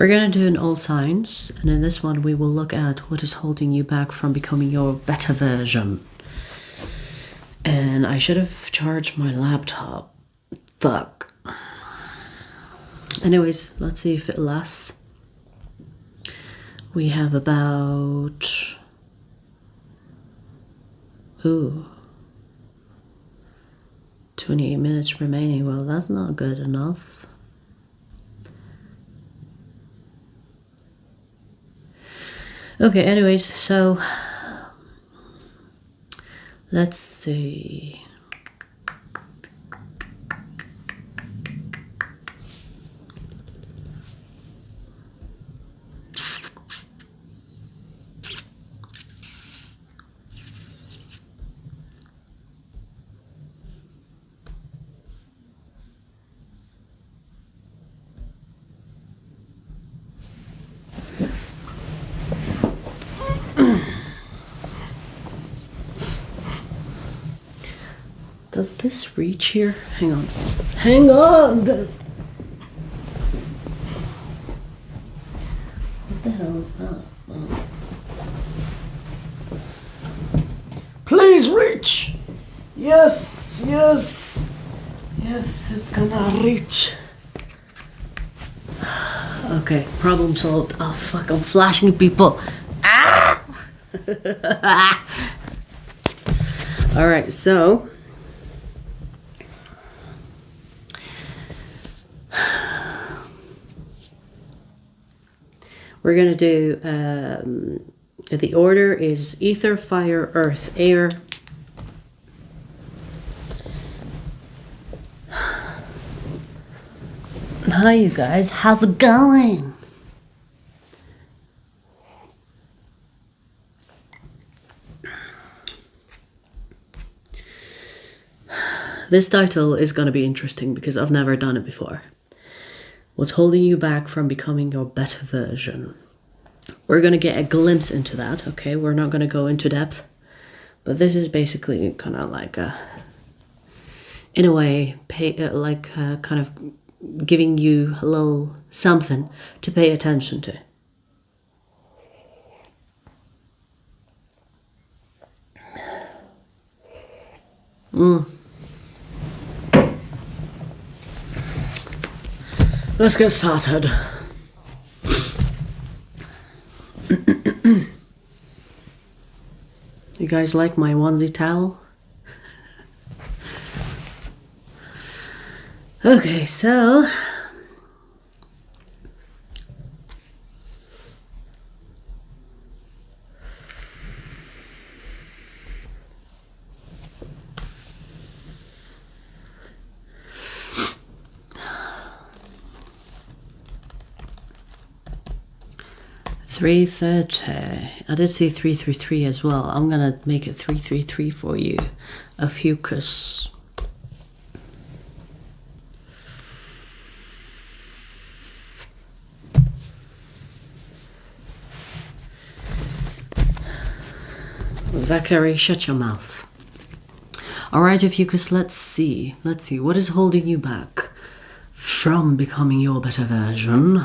We're going to do an all signs, and in this one we will look at what is holding you back from becoming your better version. And I should have charged my laptop. Fuck. Anyways, let's see if it lasts. We have about... 28 minutes remaining. Well, that's not good enough. Okay, anyways, so let's see. Does this reach here? Hang on. Hang on! What the hell is that? Oh. Please reach! Yes, yes! Yes, it's gonna reach. Okay, problem solved. Oh fuck, I'm flashing people. Ah! Alright, so... we're going to do, the order is ether, fire, earth, air. Hi you guys, how's it going? This title is going to be interesting because I've never done it before. What's holding you back from becoming your better version? We're going to get a glimpse into that, okay? We're not going to go into depth. But this is basically kind of like a... in a way, kind of giving you a little something to pay attention to. Let's get started. You guys like my onesie towel? Okay, so... $330. I did see 333 as well. I'm gonna make it 333 for you. Ophiuchus. Zachary, shut your mouth. Alright, Ophiuchus, let's see. Let's see. What is holding you back from becoming your better version?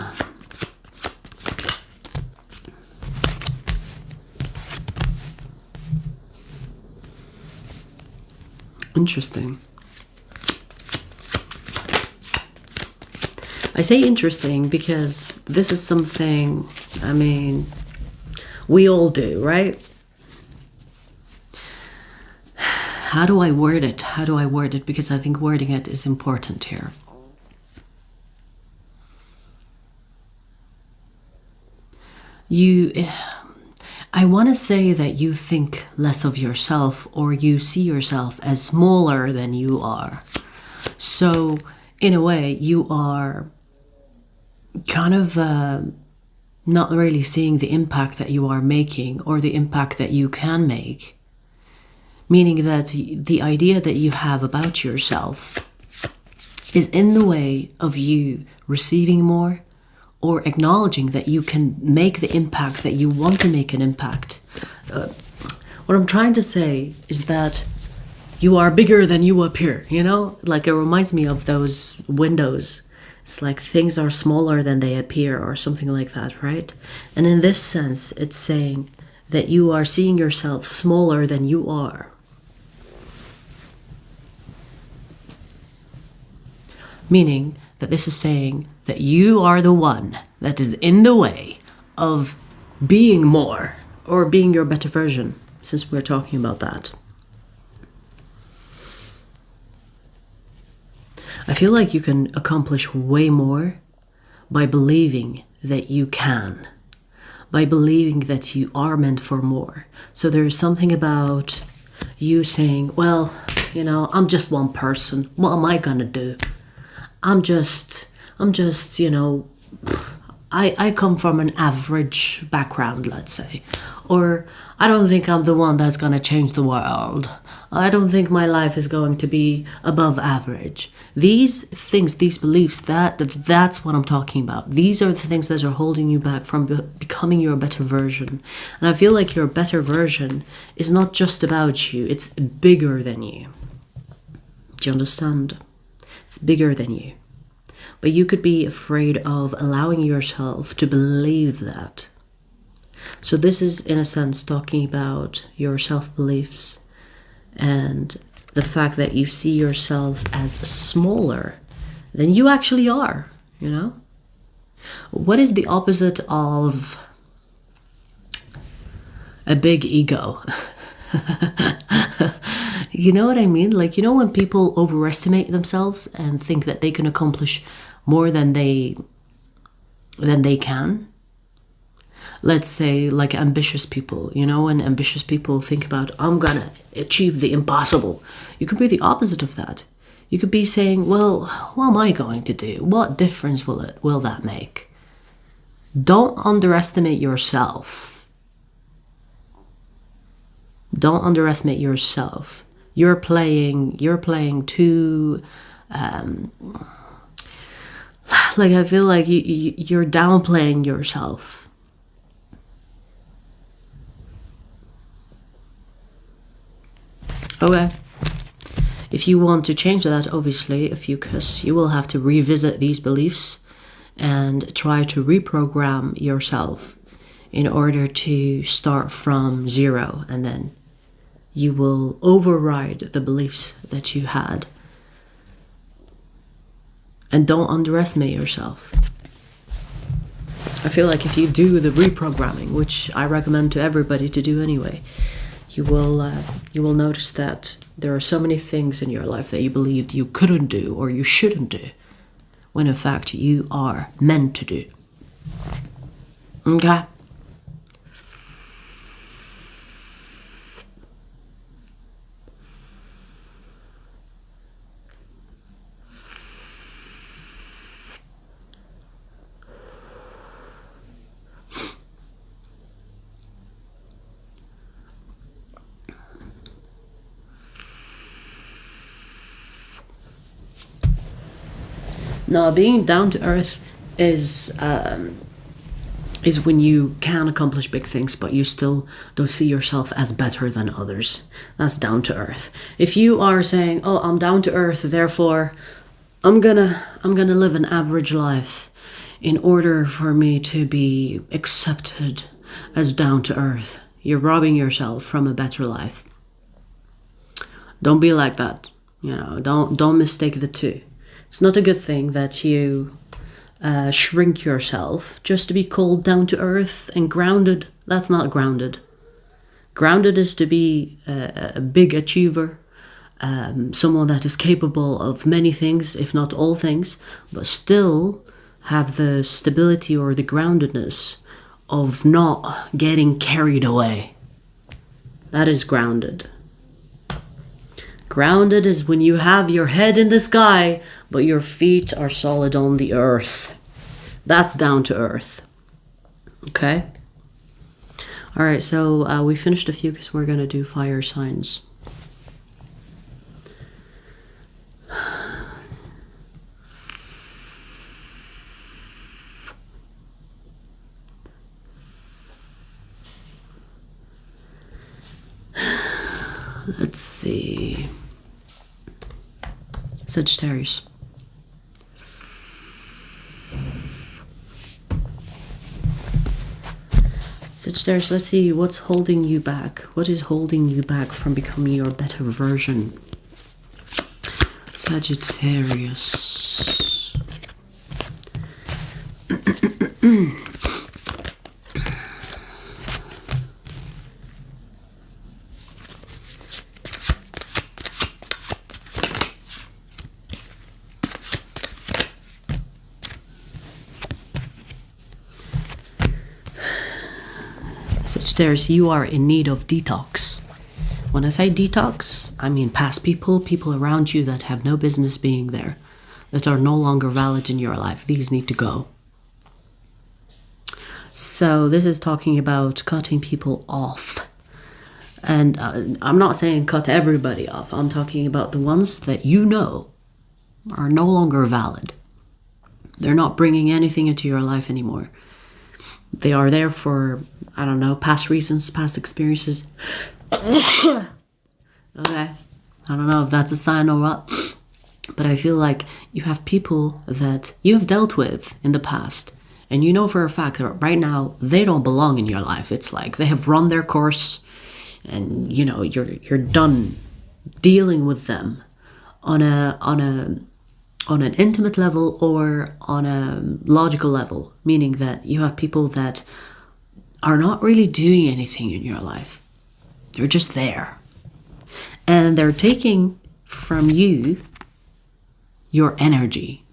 Interesting. I say interesting because this is something, I mean, we all do, right? How do I word it? How do I word it? Because I think wording it is important here. I want to say that you think less of yourself, or you see yourself as smaller than you are. So, in a way, you are kind of not really seeing the impact that you are making, or the impact that you can make. Meaning that the idea that you have about yourself is in the way of you receiving more, or acknowledging that you can make the impact that you want to make an impact. What I'm trying to say is that you are bigger than you appear, you know? Like, it reminds me of those windows It's like things are smaller than they appear or something like that, right? And in this sense, it's saying that you are seeing yourself smaller than you are. Meaning that this is saying that you are the one that is in the way of being more or being your better version, since we're talking about that. I feel like you can accomplish way more by believing that you can, by believing that you are meant for more. So there's something about you saying, well, you know, I'm just one person. What am I gonna do? I'm just, you know, I come from an average background, let's say. Or I don't think I'm the one that's going to change the world. I don't think my life is going to be above average. These things, these beliefs, that's what I'm talking about. These are the things that are holding you back from becoming your better version. And I feel like your better version is not just about you. It's bigger than you. Do you understand? It's bigger than you. But you could be afraid of allowing yourself to believe that. So this is, in a sense, talking about your self-beliefs and the fact that you see yourself as smaller than you actually are, you know? What is the opposite of a big ego? You know what I mean? Like, you know, when people overestimate themselves and think that they can accomplish more than they can? Let's say like ambitious people, you know, when ambitious people think about, I'm gonna achieve the impossible. You could be the opposite of that. You could be saying, well, what am I going to do? What difference will that make? Don't underestimate yourself. Don't underestimate yourself. You're playing too, like, I feel like you're downplaying yourself. Okay. If you want to change that, obviously, Ophiuchus, you will have to revisit these beliefs and try to reprogram yourself in order to start from zero, and then you will override the beliefs that you had. And don't underestimate yourself. I feel like if you do the reprogramming, which I recommend to everybody to do anyway, you will notice that there are so many things in your life that you believed you couldn't do or you shouldn't do, when in fact you are meant to do. Okay? Now, being down to earth is when you can accomplish big things, but you still don't see yourself as better than others. That's down to earth. If you are saying, "Oh, I'm down to earth, therefore I'm gonna live an average life in order for me to be accepted as down to earth," you're robbing yourself from a better life. Don't be like that. You know, don't mistake the two. It's not a good thing that you shrink yourself just to be called down to earth and grounded. That's not grounded. Grounded is to be a big achiever, someone that is capable of many things, if not all things, but still have the stability or the groundedness of not getting carried away. That is grounded. Grounded is when you have your head in the sky, but your feet are solid on the earth. That's down to earth. Okay? All right, so we finished a few because we're going to do fire signs. Let's see. Sagittarius. Sagittarius, let's see what's holding you back. What is holding you back from becoming your better version? Sagittarius. Sagittarius, you are in need of detox. When I say detox, I mean past people, people around you that have no business being there, that are no longer valid in your life. These need to go. So this is talking about cutting people off. And I'm not saying cut everybody off. I'm talking about the ones that you know are no longer valid. They're not bringing anything into your life anymore. They are there for, I don't know, past reasons, past experiences. Okay. I don't know if that's a sign or what. But I feel like you have people that you have dealt with in the past. And you know for a fact that right now they don't belong in your life. It's like they have run their course. And, you know, you're done dealing with them on an intimate level or on a logical level, meaning that you have people that are not really doing anything in your life. They're just there. And they're taking from you your energy.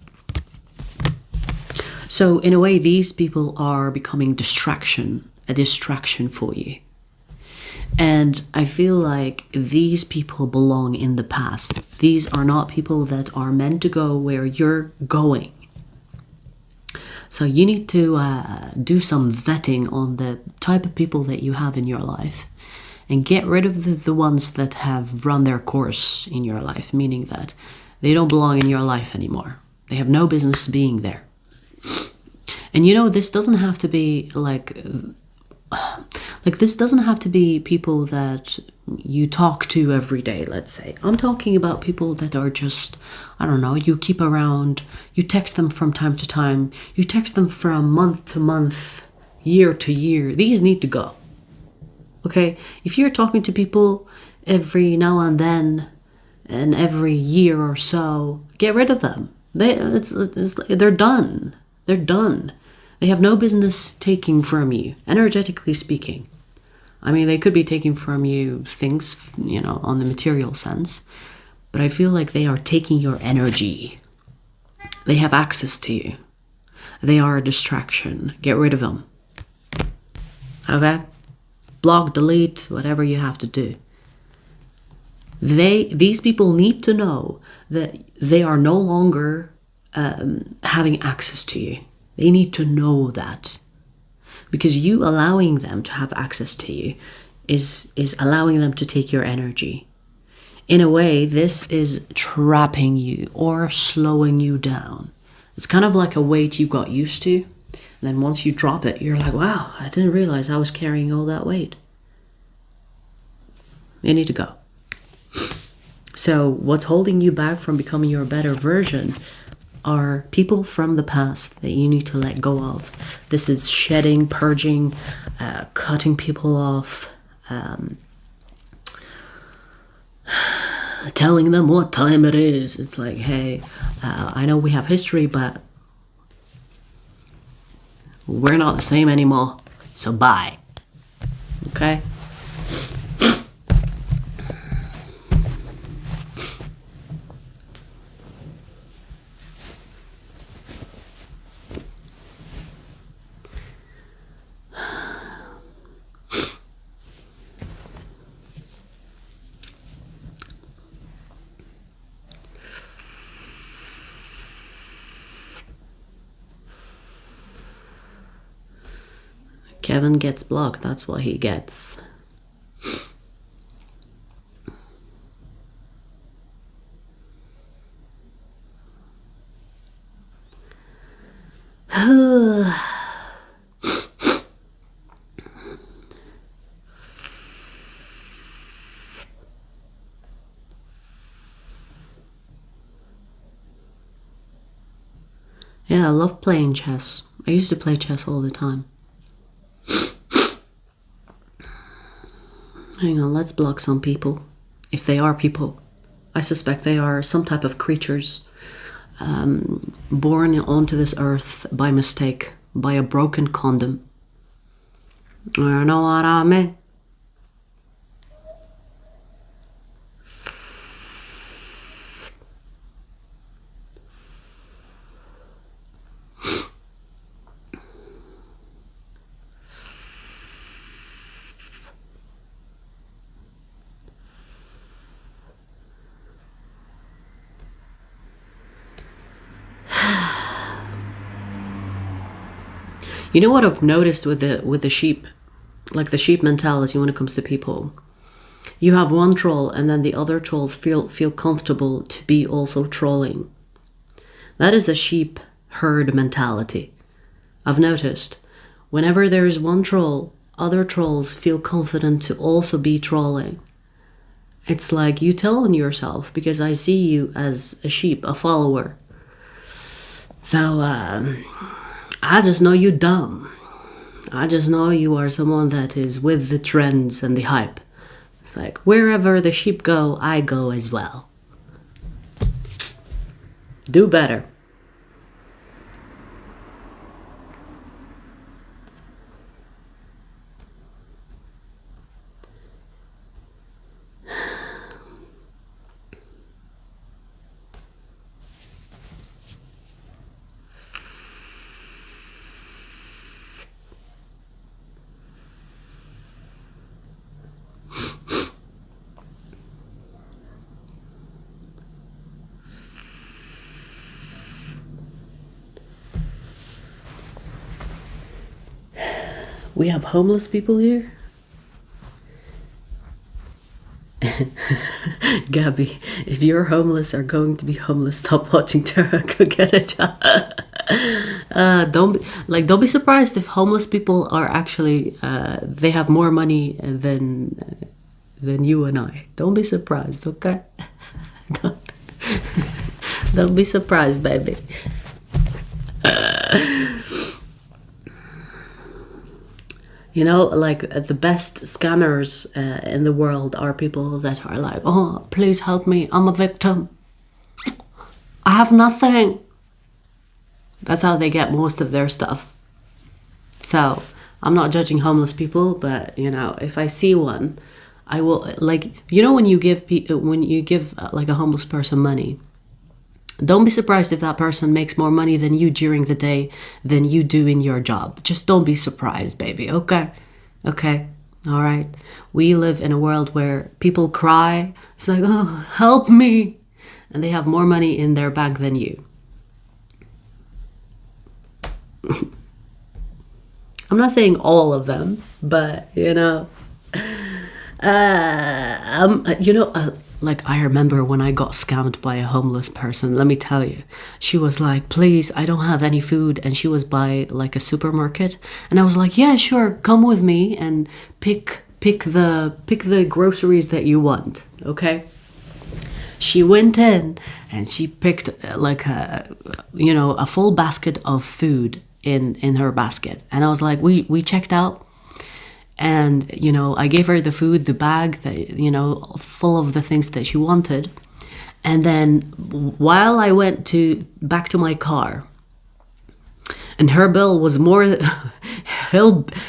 So in a way, these people are becoming a distraction for you. And I feel like these people belong in the past. These are not people that are meant to go where you're going. So you need to do some vetting on the type of people that you have in your life and get rid of the ones that have run their course in your life, meaning that they don't belong in your life anymore. They have no business being there. And you know, this doesn't have to be like this doesn't have to be people that you talk to every day, let's say. I'm talking about people that are just, I don't know, you keep around, you text them from time to time, you text them from month to month, year to year. These need to go. Okay? If you're talking to people every now and then and every year or so, get rid of them. They're done. They're done. They have no business taking from you, energetically speaking. I mean, they could be taking from you things, you know, on the material sense, but I feel like they are taking your energy. They have access to you. They are a distraction. Get rid of them. Okay? Block, delete, whatever you have to do. These people need to know that they are no longer having access to you. They need to know that. Because you allowing them to have access to you is allowing them to take your energy. In a way, this is trapping you or slowing you down. It's kind of like a weight you got used to. And then once you drop it, you're like, wow, I didn't realize I was carrying all that weight. They need to go. So what's holding you back from becoming your better version are people from the past that you need to let go of. This is shedding, purging, cutting people off, telling them what time it is. It's like, hey, I know we have history, but we're not the same anymore, so bye. Okay? Kevin gets blocked, that's what he gets. Yeah, I love playing chess. I used to play chess all the time. Hang on, let's block some people. If they are people. I suspect they are some type of creatures born onto this earth by mistake, by a broken condom. You know what I mean? You know what I've noticed with the sheep, like the sheep mentality when it comes to people. You have one troll, and then the other trolls feel comfortable to be also trolling. That is a sheep herd mentality. I've noticed whenever there is one troll, other trolls feel confident to also be trolling. It's like you tell on yourself because I see you as a sheep, a follower. So I just know you're dumb. I just know you are someone that is with the trends and the hype. It's like, wherever the sheep go, I go as well. Do better. We have homeless people here. Gabby, if you're homeless or going to be homeless, stop watching Tarot. Go get a job. Don't be surprised if homeless people are actually they have more money than you and I. Don't be surprised, okay? Don't be surprised, baby. You know, like the best scammers in the world are people that are like, oh, please help me, I'm a victim. I have nothing. That's how they get most of their stuff. So I'm not judging homeless people, but you know, if I see one, I will, like, you know, when you give like a homeless person money, don't be surprised if that person makes more money than you during the day than you do in your job. Just don't be surprised, baby. Okay? Okay? All right? We live in a world where people cry. It's like, oh, help me. And they have more money in their bank than you. I'm not saying all of them, but, you know, like I remember when I got scammed by a homeless person, let me tell you, she was like, please, I don't have any food. And she was by like a supermarket. And I was like, yeah, sure. Come with me and pick the groceries that you want. Okay. She went in and she picked like a full basket of food in her basket. And I was like, we checked out. And, you know, I gave her the food, the bag, that, you know, full of the things that she wanted. And then while I went back to my car, and her bill was more,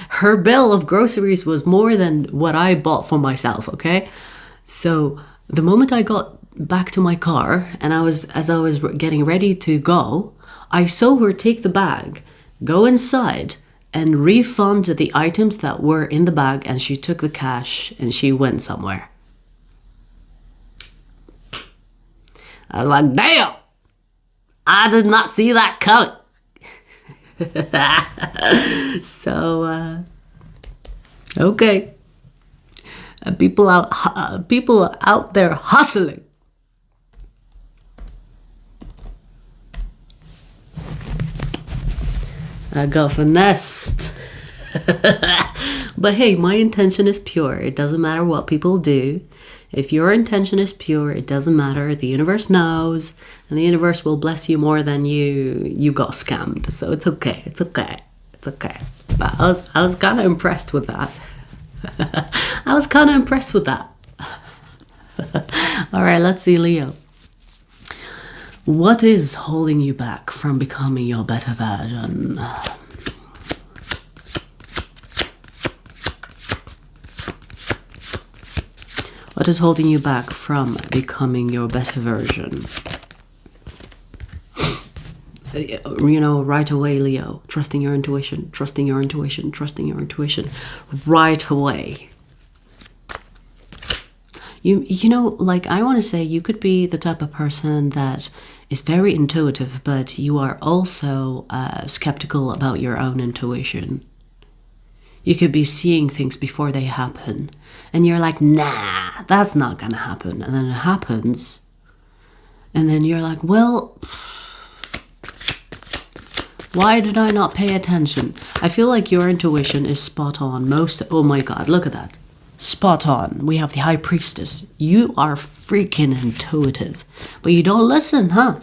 her bill of groceries was more than what I bought for myself, okay? So the moment I got back to my car, and as I was getting ready to go, I saw her take the bag, go inside, and refund the items that were in the bag, and she took the cash and she went somewhere. I was like, damn, I did not see that coming. So, okay. People out there hustling. I got finessed. But hey, my intention is pure. It doesn't matter what people do. If your intention is pure, it doesn't matter. The universe knows, and the universe will bless you more than you got scammed. So it's okay. It's okay. It's okay. But I was kind of impressed with that. I was kind of impressed with that. All right, let's see, Leo. What is holding you back from becoming your better version? What is holding you back from becoming your better version? You know, right away, Leo. Trusting your intuition, trusting your intuition, trusting your intuition. Right away. You know, like, I want to say you could be the type of person that is very intuitive, but you are also skeptical about your own intuition. You could be seeing things before they happen, and you're like, nah, that's not gonna happen. And then it happens, and then you're like, well, why did I not pay attention? I feel like your intuition is spot on. Oh my God, look at that. Spot on. We have the High Priestess. You are freaking intuitive, but you don't listen, huh?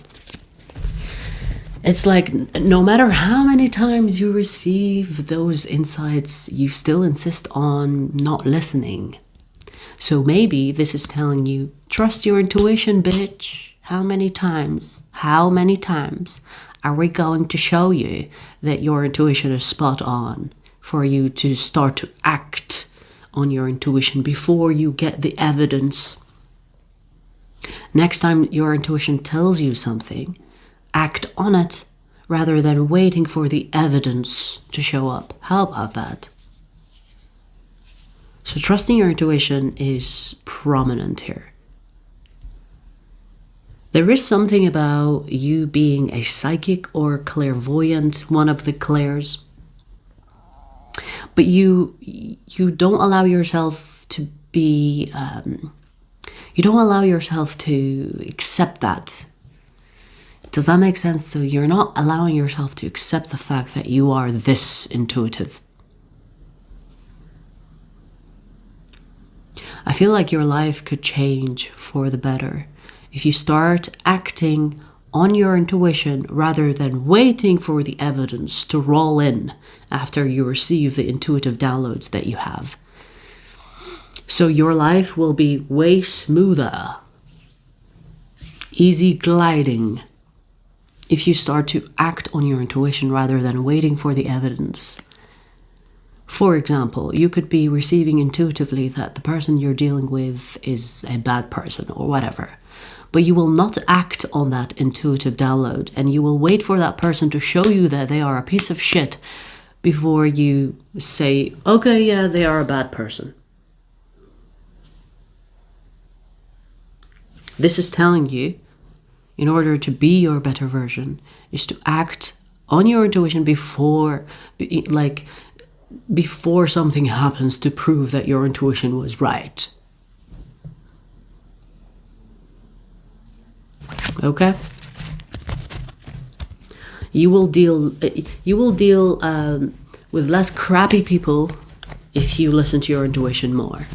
It's like, no matter how many times you receive those insights, you still insist on not listening. So maybe this is telling you, trust your intuition, bitch. How many times are we going to show you that your intuition is spot on for you to start to act on your intuition before you get the evidence? Next time your intuition tells you something, act on it rather than waiting for the evidence to show up. How about that? So trusting your intuition is prominent here. There is something about you being a psychic or clairvoyant, one of the clairs, but you don't allow yourself to be, you don't allow yourself to accept that. Does that make sense? So you're not allowing yourself to accept the fact that you are this intuitive. I feel like your life could change for the better if you start acting on your intuition rather than waiting for the evidence to roll in after you receive the intuitive downloads that you have. So your life will be way smoother, easy gliding, if you start to act on your intuition rather than waiting for the evidence. For example, you could be receiving intuitively that the person you're dealing with is a bad person or whatever, but you will not act on that intuitive download, and you will wait for that person to show you that they are a piece of shit before you say, okay, yeah, they are a bad person. This is telling you, in order to be your better version, is to act on your intuition before something happens to prove that your intuition was right. Okay? You will deal with less crappy people if you listen to your intuition more.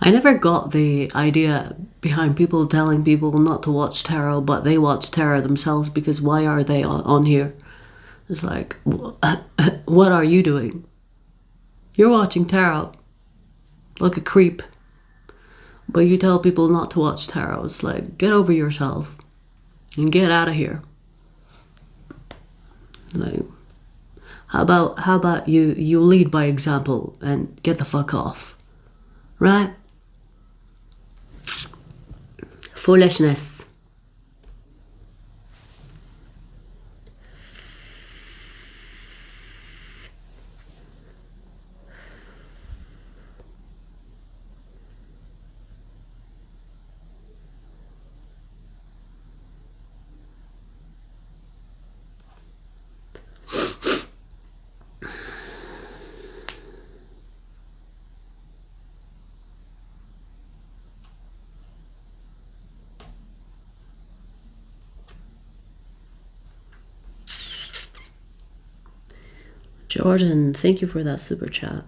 I never got the idea behind people telling people not to watch tarot, but they watch tarot themselves, because why are they on here? It's like, what are you doing? You're watching tarot like a creep, but you tell people not to watch tarot. It's like, get over yourself and get out of here. Like, how about you lead by example and get the fuck off, right? Foolishness. Jordan, thank you for that super chat.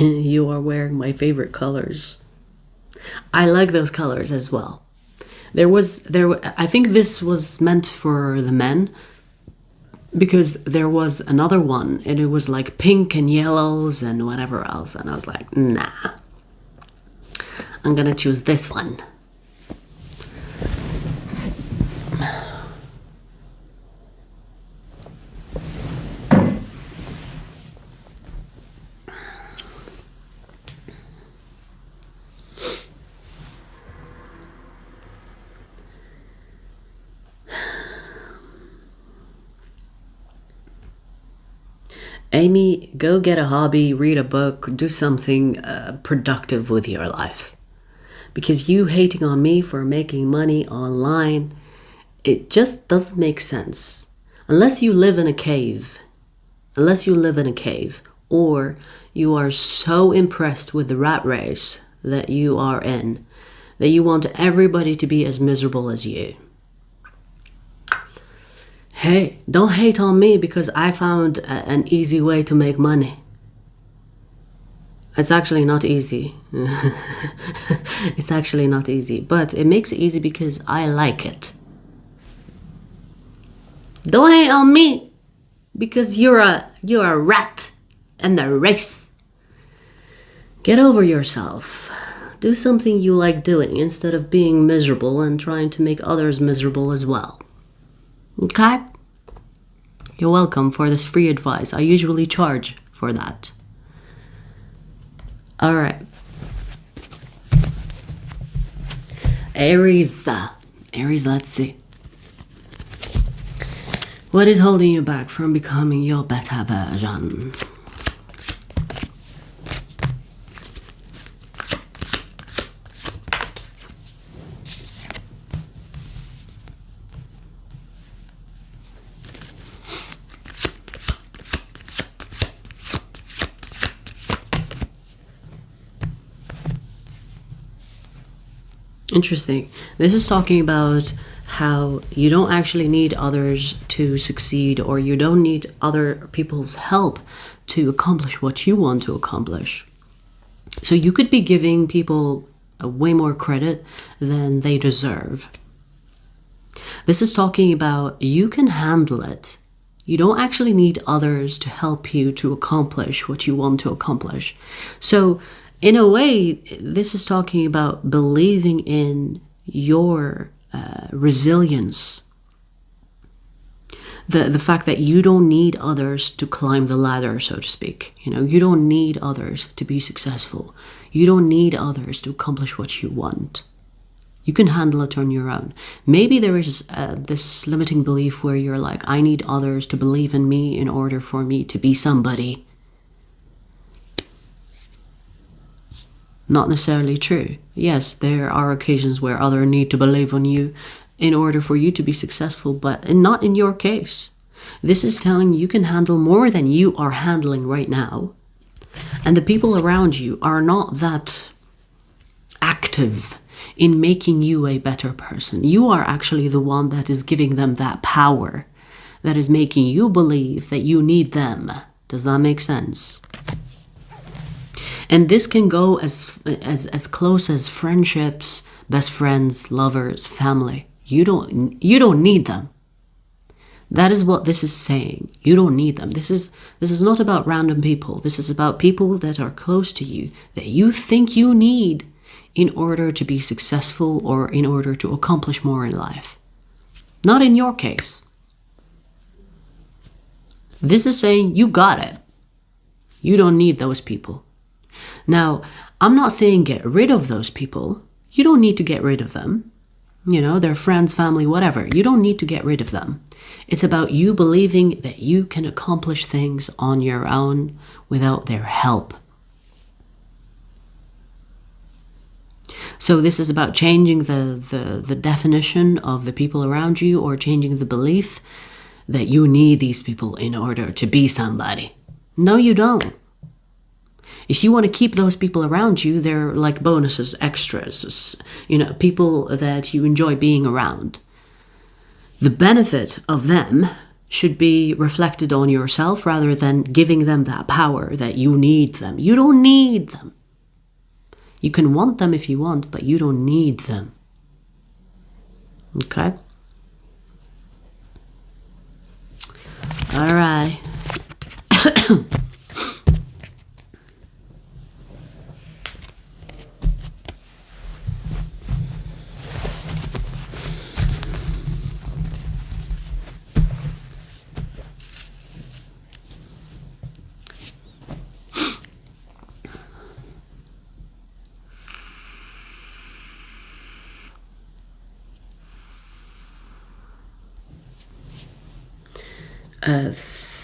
You are wearing my favorite colors. I like those colors as well. I think this was meant for the men, because there was another one and it was like pink and yellows and whatever else, and I was like, nah, I'm gonna choose this one. Amy, go get a hobby, read a book, do something productive with your life. Because you hating on me for making money online, it just doesn't make sense. Unless you live in a cave. Or you are so impressed with the rat race that you are in, that you want everybody to be as miserable as you. Hey, don't hate on me because I found an easy way to make money. It's actually not easy. It's actually not easy, but it makes it easy because I like it. Don't hate on me because you're a rat in the race. Get over yourself. Do something you like doing instead of being miserable and trying to make others miserable as well. Okay? You're welcome for this free advice. I usually charge for that. All right. Aries, let's see. What is holding you back from becoming your better version? Interesting. This is talking about how you don't actually need others to succeed, or you don't need other people's help to accomplish what you want to accomplish. So you could be giving people way more credit than they deserve. This is talking about you can handle it. You don't actually need others to help you to accomplish what you want to accomplish. So in a way, this is talking about believing in your resilience. The fact that you don't need others to climb the ladder, so to speak. You know, you don't need others to be successful. You don't need others to accomplish what you want. You can handle it on your own. Maybe there is this limiting belief where you're like, I need others to believe in me in order for me to be somebody. Not necessarily true. Yes, there are occasions where others need to believe on you in order for you to be successful, but not in your case. This is telling you can handle more than you are handling right now. And the people around you are not that active in making you a better person. You are actually the one that is giving them that power, that is making you believe that you need them. Does that make sense? And this can go as close as friendships, best friends, lovers, family. You don't need them. That is what this is saying. You don't need them. This is not about random people. This is about people that are close to you, that you think you need in order to be successful or in order to accomplish more in life. Not in your case. This is saying you got it. You don't need those people. Now, I'm not saying get rid of those people. You don't need to get rid of them. You know, they're friends, family, whatever. You don't need to get rid of them. It's about you believing that you can accomplish things on your own without their help. So this is about changing the definition of the people around you, or changing the belief that you need these people in order to be somebody. No, you don't. If you want to keep those people around you, they're like bonuses, extras, people that you enjoy being around. The benefit of them should be reflected on yourself rather than giving them that power that you need them. You don't need them. You can want them if you want, but you don't need them. Okay? All right.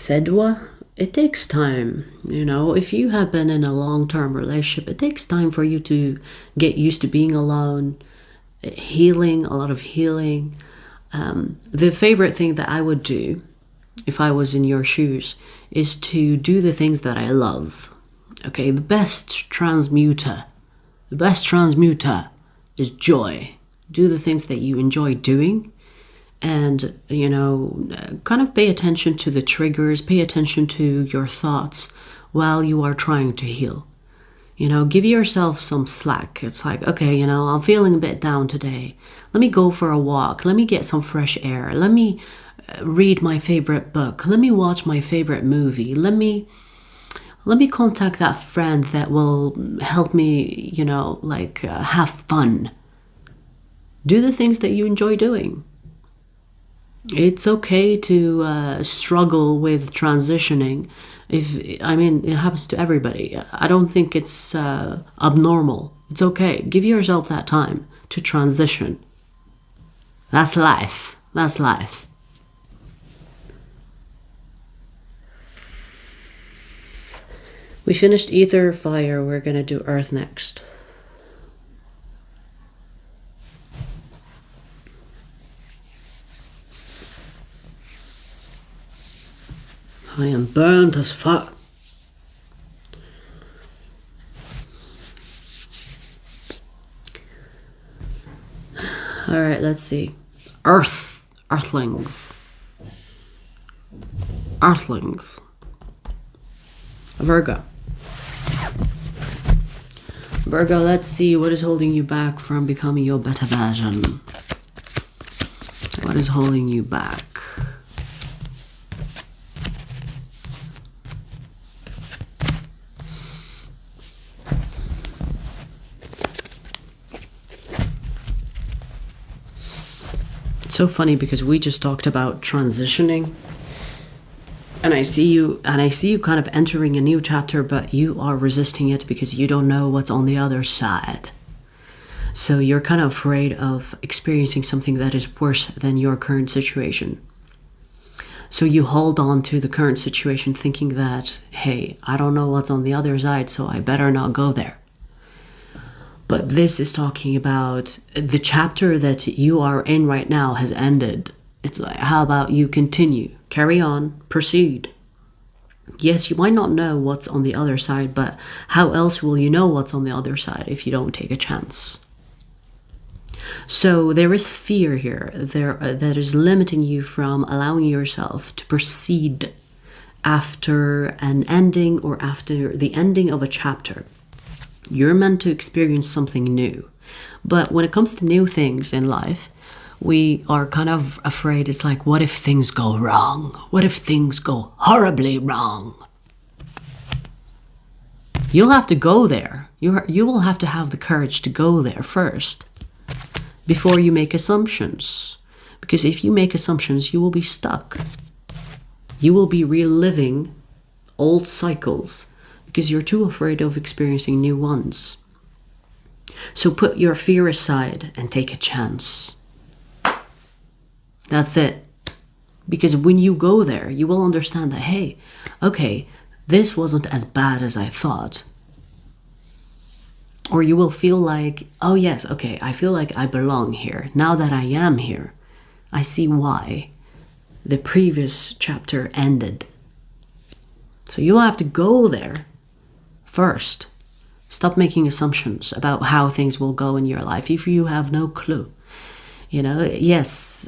Fedwa, it takes time. If you have been in a long-term relationship, it takes time for you to get used to being alone, healing, a lot of healing. The favorite thing that I would do if I was in your shoes is to do the things that I love. Okay, the best transmuter is joy. Do the things that you enjoy doing. And, kind of pay attention to the triggers, pay attention to your thoughts while you are trying to heal. Give yourself some slack. It's like, okay, I'm feeling a bit down today. Let me go for a walk. Let me get some fresh air. Let me read my favorite book. Let me watch my favorite movie. Let me contact that friend that will help me, have fun. Do the things that you enjoy doing. It's okay to struggle with transitioning. It happens to everybody. I don't think it's abnormal. It's okay. Give yourself that time to transition. That's life. That's life. We finished ether, fire. We're going to do earth next. I am burnt as fuck. All right, let's see. Earthlings. Virgo. Virgo, let's see what is holding you back from becoming your better version. What is holding you back? So funny because we just talked about transitioning, and I see you kind of entering a new chapter, but you are resisting it because you don't know what's on the other side. So you're kind of afraid of experiencing something that is worse than your current situation. So you hold on to the current situation thinking that, hey, I don't know what's on the other side, so I better not go there. But this is talking about the chapter that you are in right now has ended. It's like, how about you continue, carry on, proceed. Yes, you might not know what's on the other side, but how else will you know what's on the other side if you don't take a chance? So there is fear here that is limiting you from allowing yourself to proceed after an ending or after the ending of a chapter. You're meant to experience something new. But when it comes to new things in life, we are kind of afraid. It's like, what if things go wrong? What if things go horribly wrong? You'll have to go there. You will have to have the courage to go there first before you make assumptions. Because if you make assumptions, you will be stuck. You will be reliving old cycles because you're too afraid of experiencing new ones. So put your fear aside and take a chance. That's it. Because when you go there, you will understand that, hey, okay, this wasn't as bad as I thought. Or you will feel like, oh yes, okay, I feel like I belong here. Now that I am here, I see why the previous chapter ended. So you'll have to go there first. Stop making assumptions about how things will go in your life if you have no clue. You know, yes,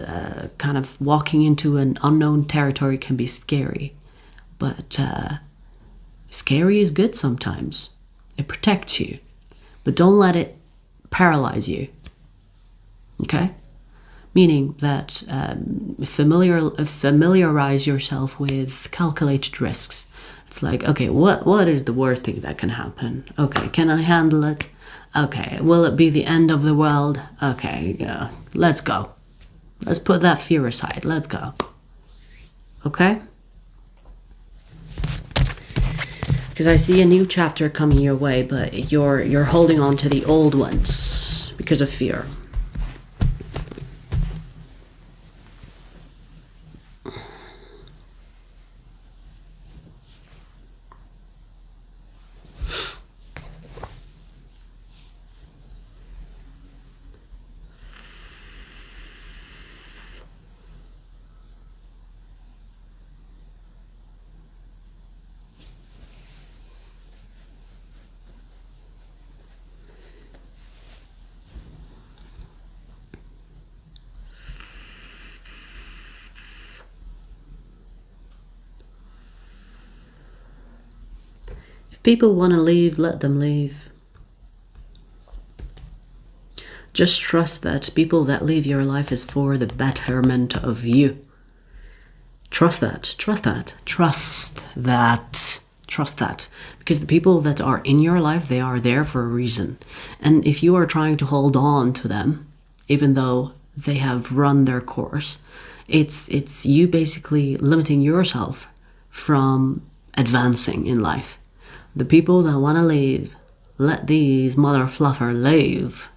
kind of walking into an unknown territory can be scary, but scary is good sometimes. It protects you, but don't let it paralyze you. Okay? Meaning that familiarize yourself with calculated risks. It's like, okay, what is the worst thing that can happen? Okay, can I handle it? Okay, will it be the end of the world? Okay, yeah, let's go. Let's put that fear aside. Let's go. Okay? Because I see a new chapter coming your way, but you're holding on to the old ones because of fear. If people want to leave, let them leave. Just trust that people that leave your life is for the betterment of you. Trust that. Trust that. Trust that. Trust that. Because the people that are in your life, they are there for a reason. And if you are trying to hold on to them, even though they have run their course, it's you basically limiting yourself from advancing in life. The people that want to leave, let these mother fluffer leave.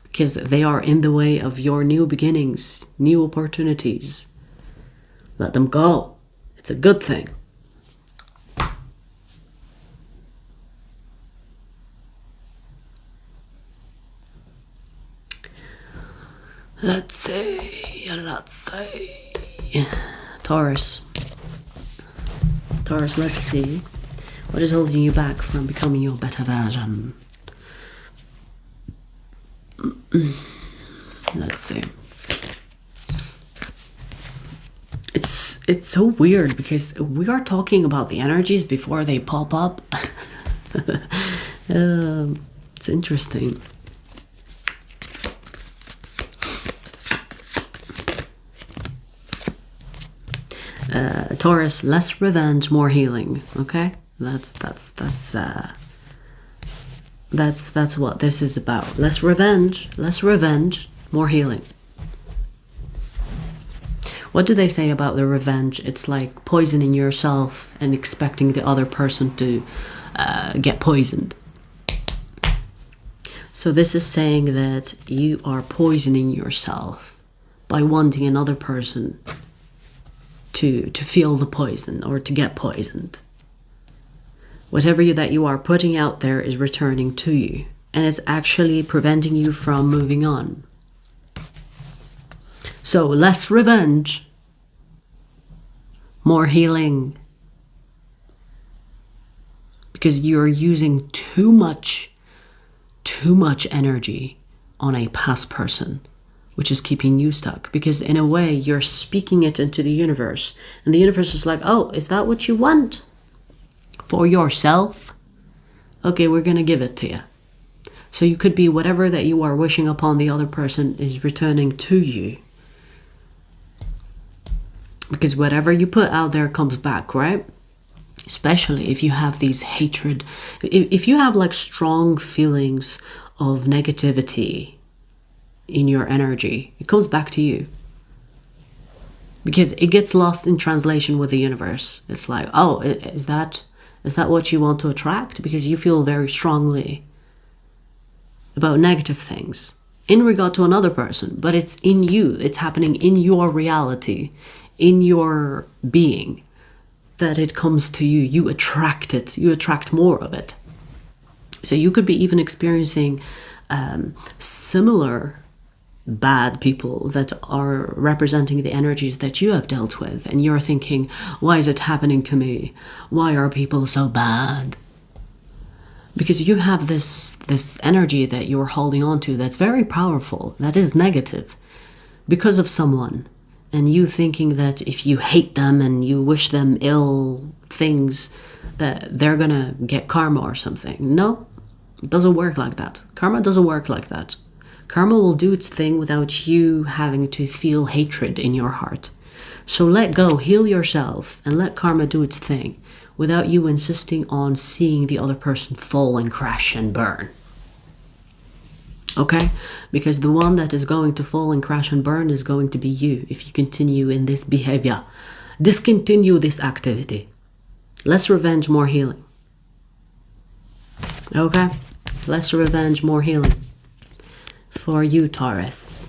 Because they are in the way of your new beginnings, new opportunities. Let them go. It's a good thing. Let's see. Taurus. Taurus, let's see. What is holding you back from becoming your better version? Let's see. It's so weird because we are talking about the energies before they pop up. It's interesting. Taurus, less revenge, more healing. Okay, that's what this is about. Less revenge, more healing. What do they say about the revenge? It's like poisoning yourself and expecting the other person to get poisoned. So this is saying that you are poisoning yourself by wanting another person to feel the poison or to get poisoned. Whatever that you are putting out there is returning to you, and it's actually preventing you from moving on. So less revenge, more healing. Because you're using too much energy on a past person, which is keeping you stuck. Because in a way, you're speaking it into the universe, and the universe is like, oh, is that what you want? For yourself? Okay, we're gonna give it to you. So you could be whatever that you are wishing upon the other person is returning to you. Because whatever you put out there comes back, right? Especially if you have these hatred, if you have like strong feelings of negativity in your energy, it comes back to you. Because it gets lost in translation with the universe. It's like, oh, is that what you want to attract? Because you feel very strongly about negative things in regard to another person, but it's in you. It's happening in your reality, in your being, that it comes to you. You attract it. You attract more of it. So you could be even experiencing similar bad people that are representing the energies that you have dealt with, and you're thinking, why is it happening to me? Why are people so bad? Because you have this energy that you're holding on to that's very powerful, that is negative, because of someone. And you thinking that if you hate them and you wish them ill things, that they're gonna get karma or something. No, it doesn't work like that. Karma doesn't work like that. Karma will do its thing without you having to feel hatred in your heart. So let go, heal yourself, and let karma do its thing without you insisting on seeing the other person fall and crash and burn. Okay? Because the one that is going to fall and crash and burn is going to be you if you continue in this behavior. Discontinue this activity. Less revenge, more healing. Okay? Less revenge, more healing. For you, Taurus.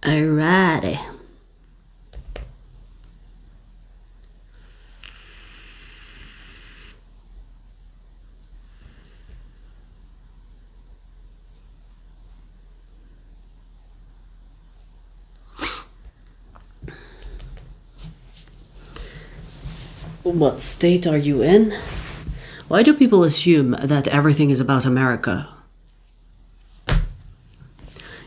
Alrighty. What state are you in? Why do people assume that everything is about America?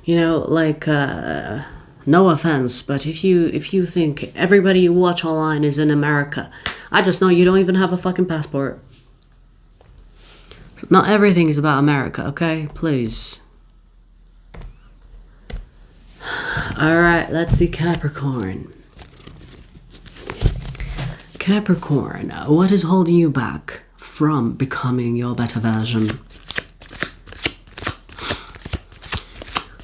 You know, like, no offense, but if you think everybody you watch online is in America, I just know you don't even have a fucking passport. Not everything is about America, okay? Please. Alright, let's see Capricorn. Capricorn, what is holding you back from becoming your better version?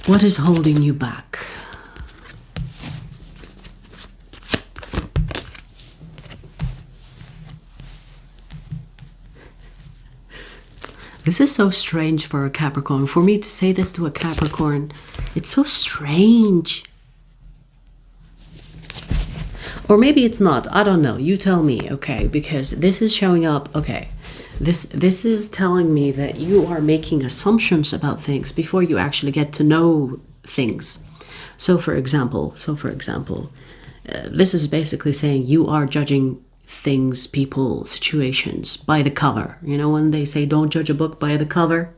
What is holding you back? This is so strange for a Capricorn. For me to say this to a Capricorn, it's so strange. Or maybe it's not. I don't know. You tell me, okay? Because this is showing up, okay. This is telling me that you are making assumptions about things before you actually get to know things. So for example, this is basically saying you are judging things, people, situations by the cover. You know, when they say don't judge a book by the cover,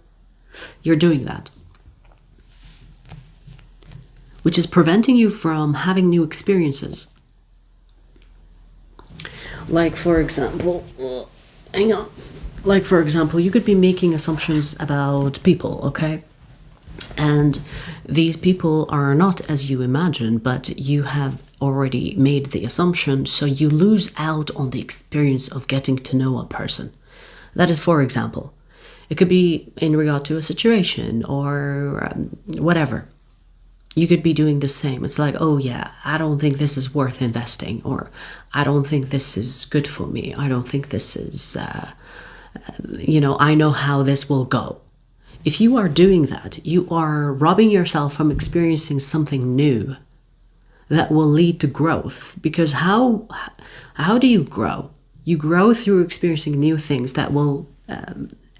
you're doing that. Which is preventing you from having new experiences. Like for example, hang on. Like, for example, you could be making assumptions about people, okay? And these people are not as you imagine, but you have already made the assumption, so you lose out on the experience of getting to know a person. That is, for example. It could be in regard to a situation or whatever. You could be doing the same. It's like, oh yeah, I don't think this is worth investing, or I don't think this is good for me. I don't think this is... you know, I know how this will go. If you are doing that, you are robbing yourself from experiencing something new that will lead to growth. Because how do you grow? You grow through experiencing new things that will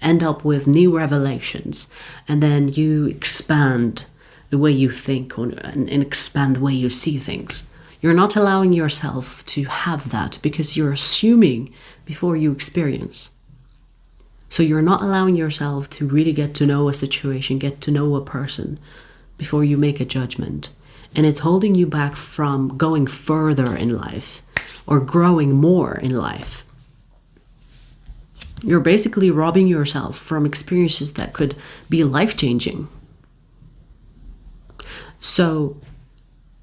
end up with new revelations. And then you expand the way you think and expand the way you see things. You're not allowing yourself to have that because you're assuming before you experience. So you're not allowing yourself to really get to know a situation, get to know a person before you make a judgment. And it's holding you back from going further in life or growing more in life. You're basically robbing yourself from experiences that could be life-changing. So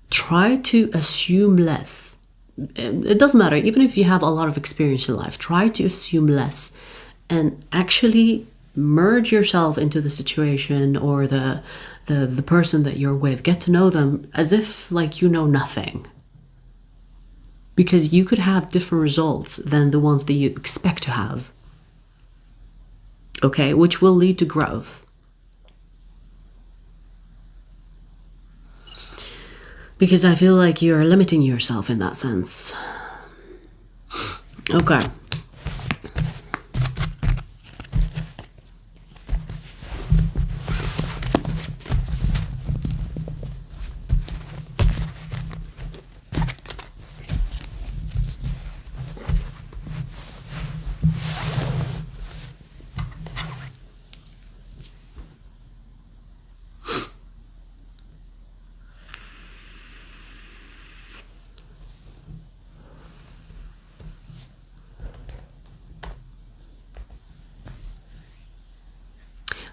try to assume less. It doesn't matter. Even if you have a lot of experience in life, try to assume less and actually merge yourself into the situation or the person that you're with. Get to know them as if like you know nothing. Because you could have different results than the ones that you expect to have. Okay, which will lead to growth. Because I feel like you're limiting yourself in that sense. Okay.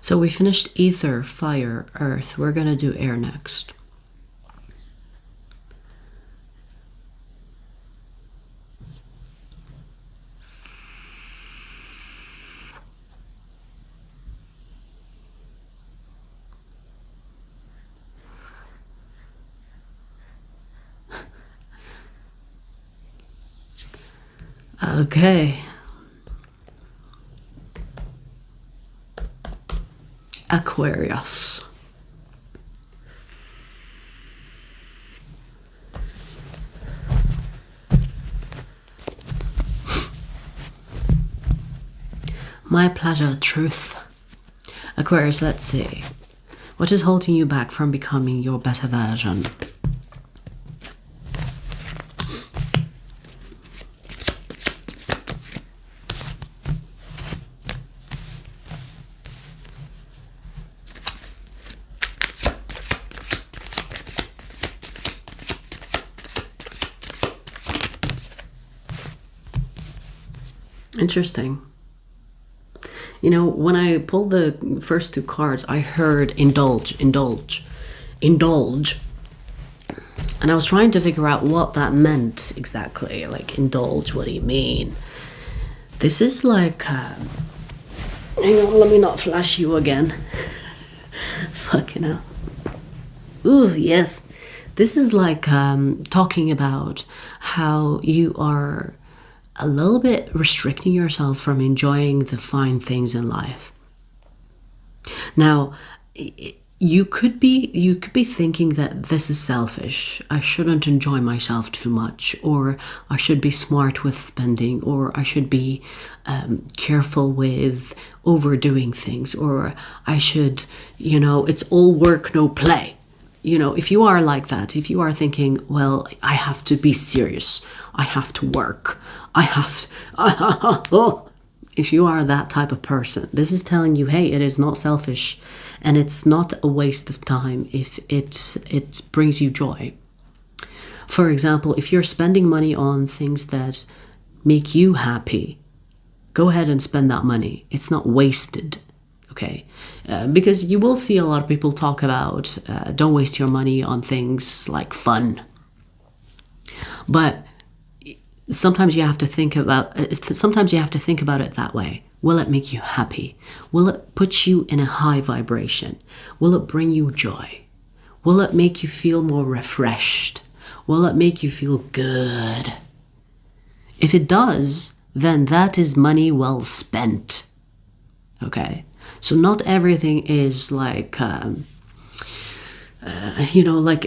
So we finished ether, fire, earth. We're going to do air next. Okay. Aquarius. My pleasure, truth. Aquarius, let's see. What is holding you back from becoming your better version? Interesting. You know, when I pulled the first two cards, I heard indulge, indulge, indulge. And I was trying to figure out what that meant exactly. Like, indulge, what do you mean? This is like, hang on, let me not flash you again. Fucking hell. Ooh, yes. This is like talking about how you are a little bit restricting yourself from enjoying the fine things in life. Now, you could be thinking that this is selfish. I shouldn't enjoy myself too much, or I should be smart with spending, or I should be careful with overdoing things, or I should, you know, it's all work, no play. You know, if you are like that, if you are thinking, well, I have to be serious, I have to work, I have to, if you are that type of person, this is telling you, hey, it is not selfish and it's not a waste of time if it brings you joy. For example, if you're spending money on things that make you happy, go ahead and spend that money. It's not wasted. Okay, because you will see a lot of people talk about don't waste your money on things like fun. But sometimes you have to think about it that way. Will it make you happy? Will it put you in a high vibration? Will it bring you joy? Will it make you feel more refreshed? Will it make you feel good? If it does, then that is money well spent. Okay? So not everything is like, you know, like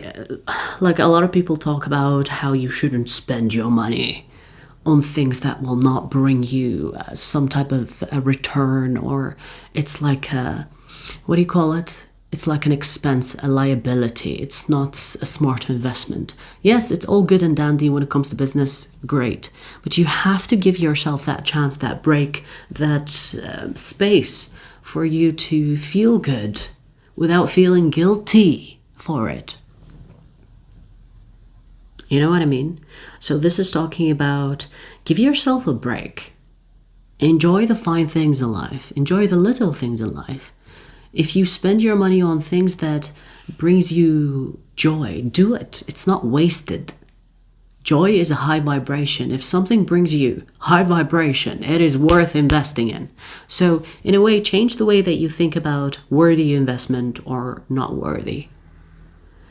a lot of people talk about how you shouldn't spend your money on things that will not bring you some type of a return, or it's like, what do you call it? It's like an expense, a liability. It's not a smart investment. Yes, it's all good and dandy when it comes to business, great. But you have to give yourself that chance, that break, that space for you to feel good without feeling guilty for it. You know what I mean? So this is talking about give yourself a break. Enjoy the fine things in life. Enjoy the little things in life. If you spend your money on things that brings you joy, do it. It's not wasted. Joy is a high vibration. If something brings you high vibration, it is worth investing in. So in a way, change the way that you think about worthy investment or not worthy.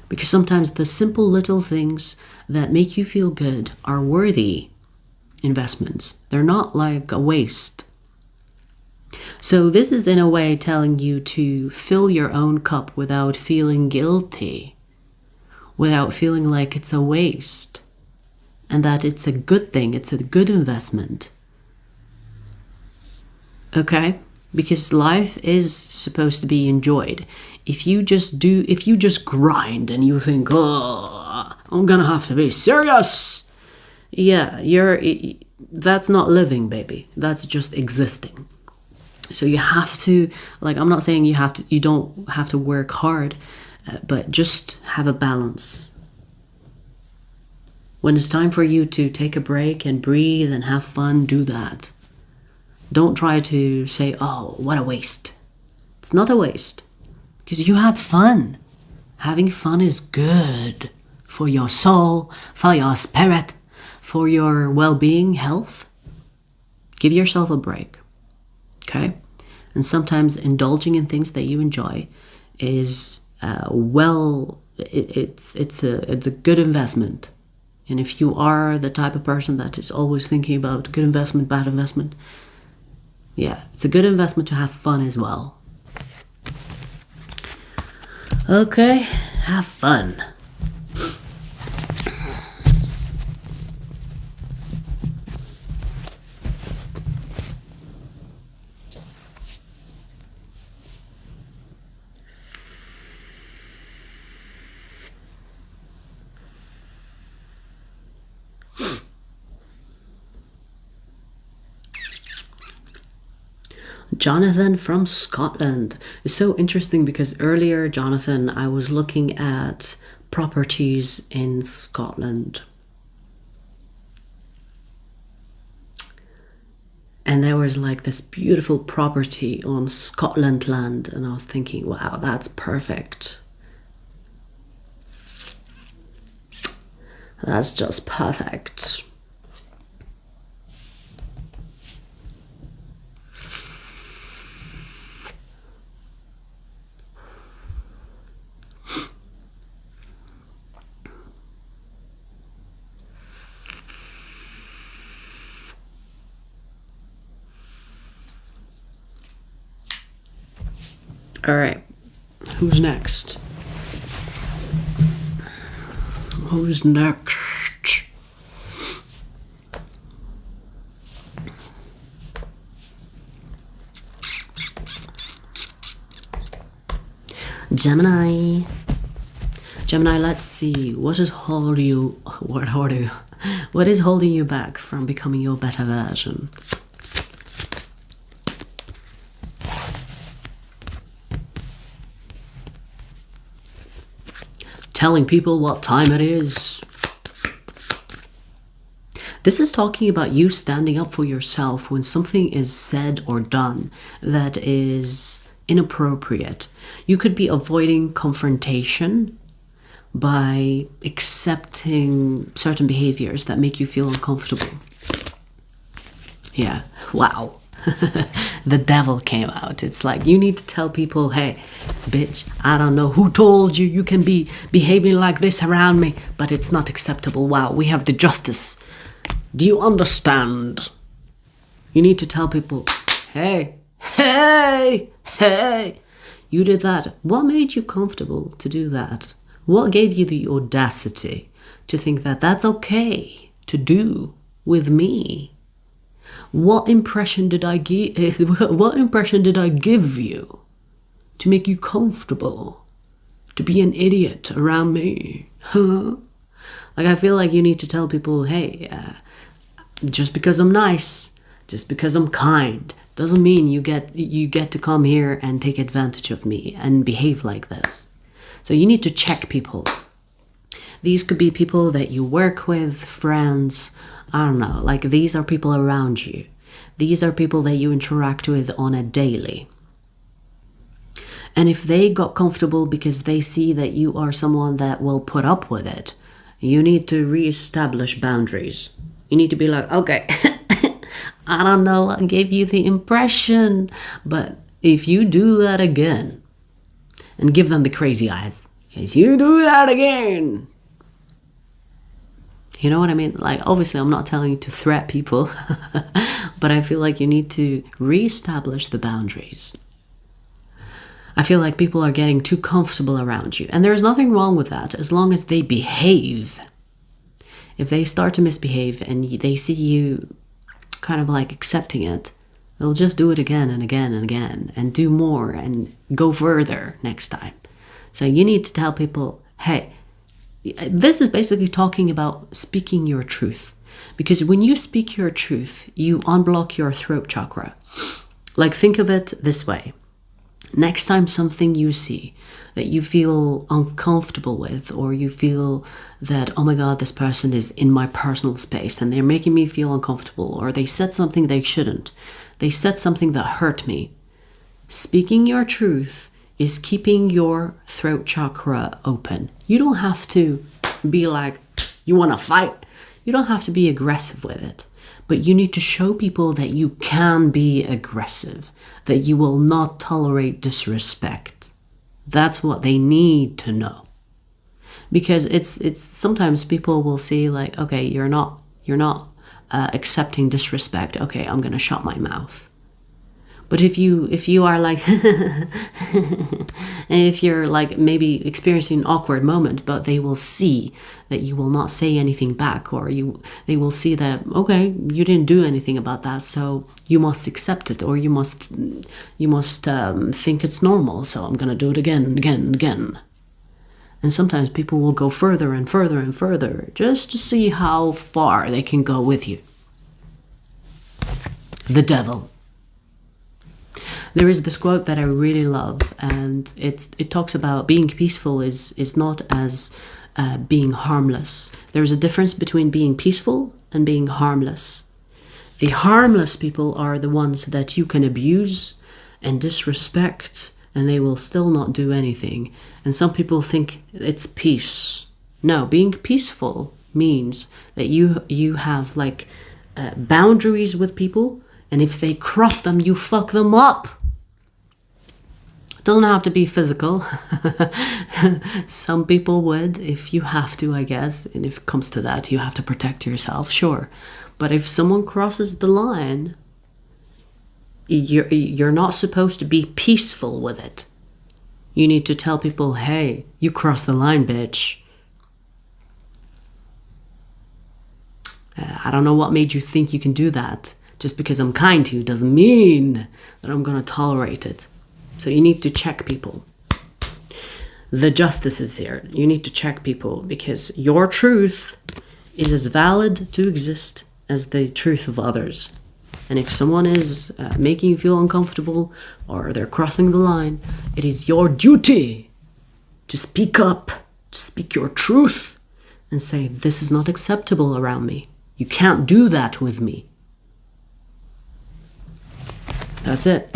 Because sometimes the simple little things that make you feel good are worthy investments. They're not like a waste. So this is in a way telling you to fill your own cup without feeling guilty, without feeling like it's a waste, and that it's a good thing, it's a good investment. Okay? Because life is supposed to be enjoyed. If you just grind and you think, oh, I'm gonna have to be serious. Yeah, that's not living, baby. That's just existing. So you have to, like, I'm not saying you don't have to work hard, but just have a balance. When it's time for you to take a break and breathe and have fun, do that. Don't try to say, oh, what a waste. It's not a waste, because you had fun. Having fun is good for your soul, for your spirit, for your well-being, health. Give yourself a break. Okay? And sometimes indulging in things that you enjoy is it's a good investment. And if you are the type of person that is always thinking about good investment, bad investment, yeah, it's a good investment to have fun as well. Okay, have fun. Jonathan from Scotland. It's so interesting because earlier, Jonathan, I was looking at properties in Scotland. And there was like this beautiful property on Scotland land. And I was thinking, wow, that's perfect. That's just perfect. All right, who's next? Who's next? Gemini. Gemini, let's see. What is holding you back from becoming your better version? Telling people what time it is. This is talking about you standing up for yourself when something is said or done that is inappropriate. You could be avoiding confrontation by accepting certain behaviors that make you feel uncomfortable. Yeah, wow. The devil came out. It's like you need to tell people, hey, bitch, I don't know who told you you can be behaving like this around me, but it's not acceptable. Wow, we have the justice. Do you understand? You need to tell people, hey, you did that. What made you comfortable to do that? What gave you the audacity to think that that's okay to do with me? What impression did I give? What impression did I give you to make you comfortable to be an idiot around me? Huh? Like, I feel like you need to tell people, hey, just because I'm nice, just because I'm kind, doesn't mean you get to come here and take advantage of me and behave like this. So you need to check people. These could be people that you work with, friends. I don't know, like these are people around you. These are people that you interact with on a daily. And if they got comfortable because they see that you are someone that will put up with it, You need to reestablish boundaries. You need to be like, okay, I don't know, I gave you the impression, but if you do that again, and give them the crazy eyes, if you do that again, you know what I mean? Like, obviously, I'm not telling you to threat people, but I feel like you need to reestablish the boundaries. I feel like people are getting too comfortable around you, and there's nothing wrong with that as long as they behave. If they start to misbehave and they see you kind of like accepting it, they'll just do it again and again and again and do more and go further next time. So you need to tell people, hey, this is basically talking about speaking your truth. Because when you speak your truth, you unblock your throat chakra. Like, think of it this way. Next time something you see that you feel uncomfortable with, or you feel that, oh my God, this person is in my personal space and they're making me feel uncomfortable, or they said something they shouldn't, they said something that hurt me. Speaking your truth is keeping your throat chakra open. You don't have to be like, you want to fight. You don't have to be aggressive with it. But you need to show people that you can be aggressive, that you will not tolerate disrespect. That's what they need to know. Because it's sometimes people will see like, okay, you're not accepting disrespect. Okay, I'm gonna shut my mouth. But if you are like, and if you're like maybe experiencing an awkward moment, but they will see that you will not say anything back, or they will see that, okay, you didn't do anything about that, so you must accept it, or you must think it's normal, so I'm gonna do it again and again and again. And sometimes people will go further and further and further just to see how far they can go with you. The devil. There is this quote that I really love, and it talks about being peaceful is not as being harmless. There's a difference between being peaceful and being harmless. The harmless people are the ones that you can abuse and disrespect, and they will still not do anything. And some people think it's peace. No, being peaceful means that you have like boundaries with people, and if they cross them, you fuck them up. Doesn't have to be physical. Some people would, if you have to, I guess. And if it comes to that, you have to protect yourself, sure. But if someone crosses the line, you're not supposed to be peaceful with it. You need to tell people, hey, you crossed the line, bitch. I don't know what made you think you can do that. Just because I'm kind to you doesn't mean that I'm going to tolerate it. So you need to check people. The justice is here. You need to check people, because your truth is as valid to exist as the truth of others. And if someone is making you feel uncomfortable, or they're crossing the line, it is your duty to speak up, to speak your truth, and say, this is not acceptable around me. You can't do that with me. That's it.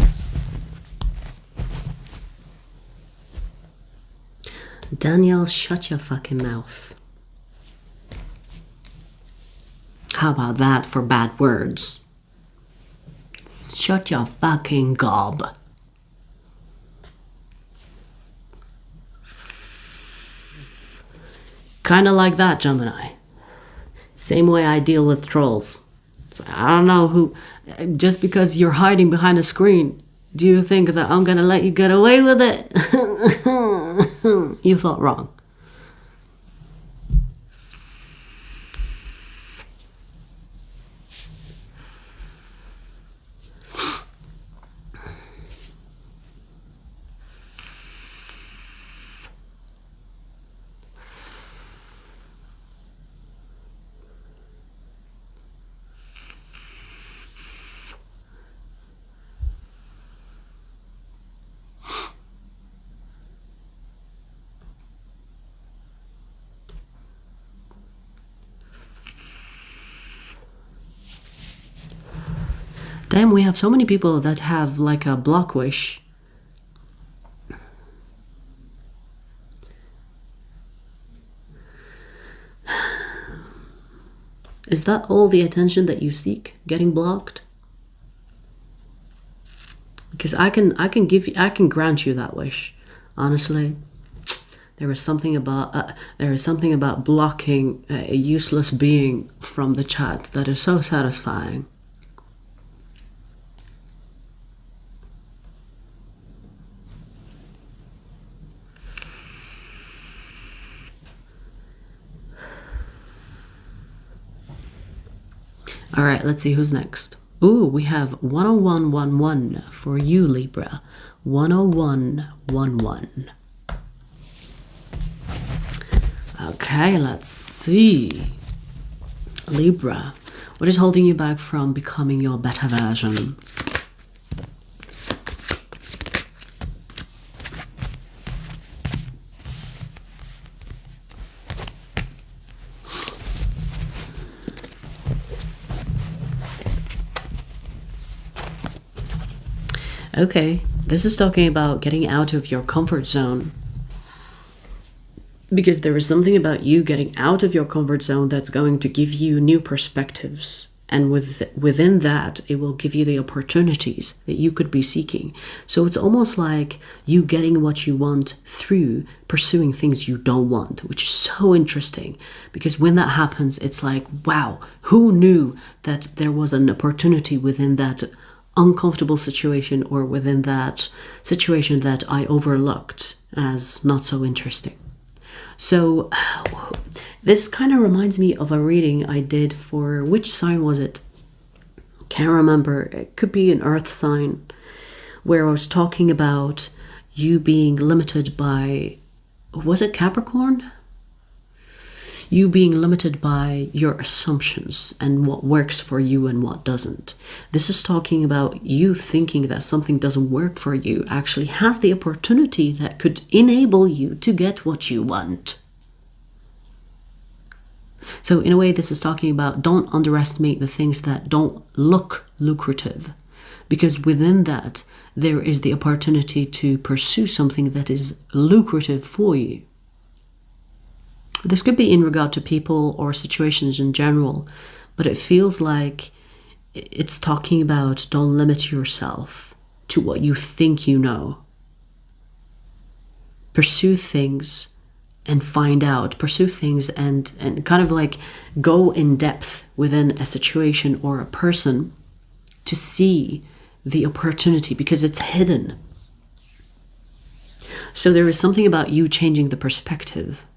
Danielle, shut your fucking mouth. How about that for bad words? Shut your fucking gob. Kind of like that, Gemini. Same way I deal with trolls. So I don't know who, just because you're hiding behind a screen, do you think that I'm gonna let you get away with it? You thought wrong. Damn, we have so many people that have like a block wish. Is that all the attention that you seek? Getting blocked? Because I can grant you that wish. Honestly, there is something about blocking a useless being from the chat that is so satisfying. All right, let's see who's next. Ooh, we have 10111 for you, Libra. 10111. Okay, let's see. Libra, what is holding you back from becoming your better version? Okay, this is talking about getting out of your comfort zone. Because there is something about you getting out of your comfort zone that's going to give you new perspectives. And within that, it will give you the opportunities that you could be seeking. So it's almost like you getting what you want through pursuing things you don't want, which is so interesting. Because when that happens, it's like, wow, who knew that there was an opportunity within that uncomfortable situation, or within that situation that I overlooked as not so interesting. So this kind of reminds me of a reading I did for, which sign was it? Can't remember. It could be an earth sign, where I was talking about you being limited by, was it Capricorn? You being limited by your assumptions and what works for you and what doesn't. This is talking about you thinking that something doesn't work for you actually has the opportunity that could enable you to get what you want. So in a way, this is talking about don't underestimate the things that don't look lucrative, because within that, there is the opportunity to pursue something that is lucrative for you. This could be in regard to people or situations in general, but it feels like it's talking about don't limit yourself to what you think you know. Pursue things and find out. Pursue things and kind of like go in depth within a situation or a person to see the opportunity, because it's hidden. So there is something about you changing the perspective.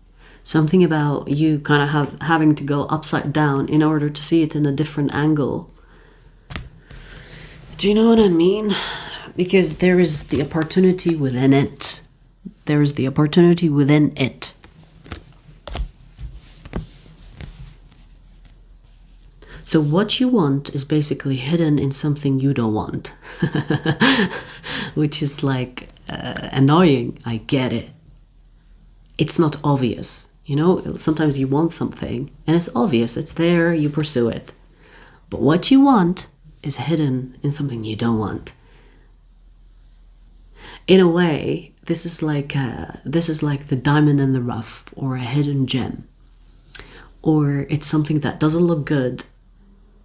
Something about you kind of having to go upside down in order to see it in a different angle. Do you know what I mean? Because there is the opportunity within it. There is the opportunity within it. So what you want is basically hidden in something you don't want. Which is like annoying. I get it. It's not obvious. You know, sometimes you want something and it's obvious, it's there, you pursue it. But what you want is hidden in something you don't want. In a way, this is like the diamond in the rough, or a hidden gem. Or it's something that doesn't look good,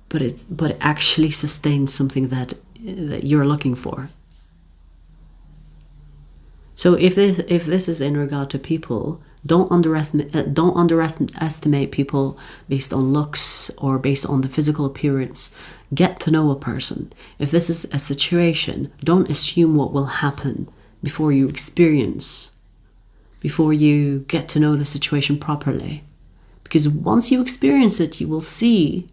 but it actually sustains something that you're looking for. So if this is in regard to people, don't underestimate people based on looks or based on the physical appearance. Get to know a person. If this is a situation, don't assume what will happen before you experience, before you get to know the situation properly. Because once you experience it, you will see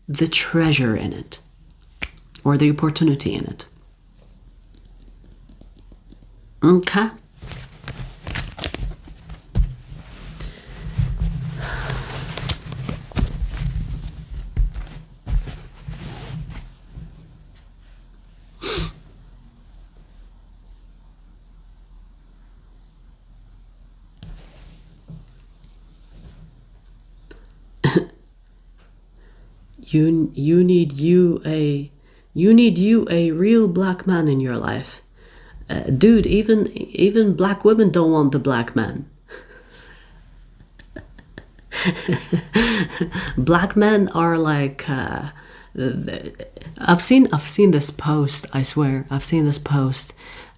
the treasure in it, or the opportunity in it. Okay. You need a real black man in your life. Dude, even black women don't want the black man. Black men are like I've seen this post, I swear. I've seen this post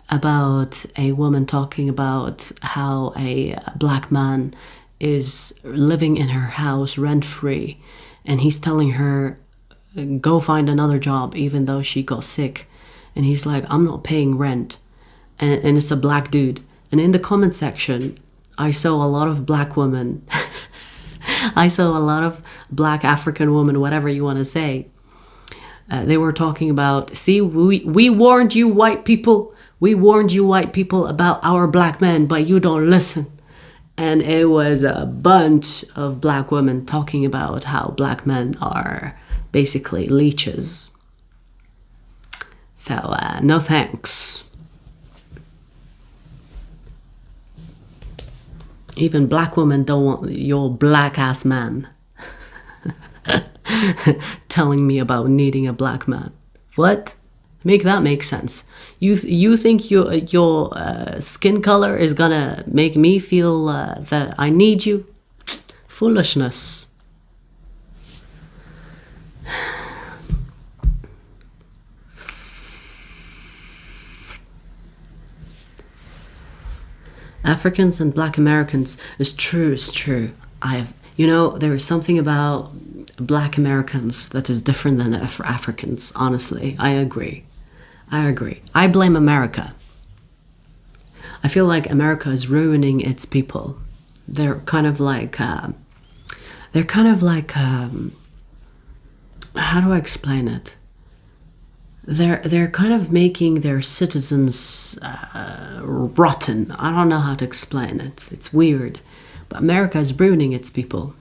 about a woman talking about how a black man is living in her house rent free, and he's telling her go find another job even though she got sick, and he's like, I'm not paying rent. And it's a black dude. And in the comment section, I saw a lot of black women. I saw a lot of black African women, whatever you want to say. They were talking about, see, we warned you white people. We warned you white people about our black men, but you don't listen. And it was a bunch of black women talking about how black men are basically leeches. So, no thanks. Even black women don't want your black ass man telling me about needing a black man. What? Make that make sense. You think your skin color is gonna make me feel that I need you? Foolishness. Africans and black Americans is true, it's true. There is something about black Americans that is different than Africans, honestly. I agree. I blame America. I feel like America is ruining its people. They're kind of like, how do I explain it? They're kind of making their citizens rotten. I don't know how to explain it. It's weird. But America is ruining its people.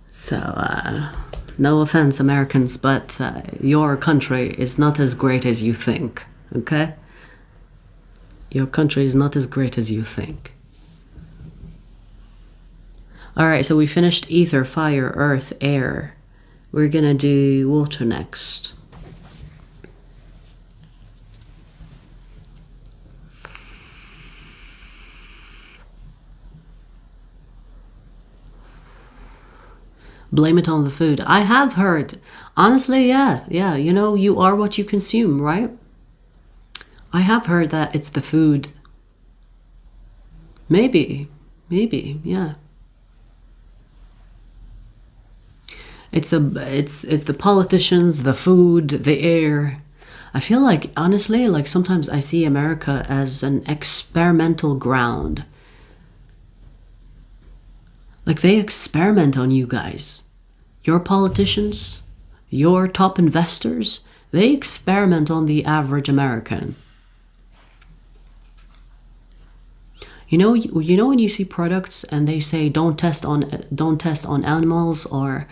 So, no offense, Americans, but your country is not as great as you think, okay? Your country is not as great as you think. Alright, so we finished ether, fire, earth, air. We're gonna do water next. Blame it on the food. I have heard. Honestly, yeah. You are what you consume, right? I have heard that it's the food. Maybe, yeah. It's the politicians, the food, the air. I feel like, honestly, like sometimes I see America as an experimental ground. Like they experiment on you guys. Your politicians, your top investors, they experiment on the average American. You know when you see products and they say don't test on animals or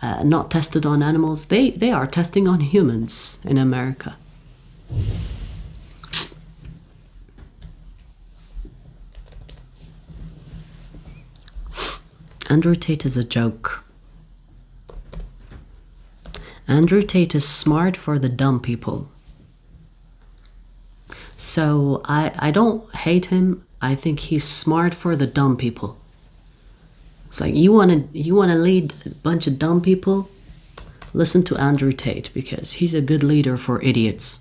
not tested on animals, they are testing on humans in America. Andrew Tate is a joke. Andrew Tate is smart for the dumb people. So I don't hate him. I think he's smart for the dumb people. It's like you wanna lead a bunch of dumb people? Listen to Andrew Tate because he's a good leader for idiots.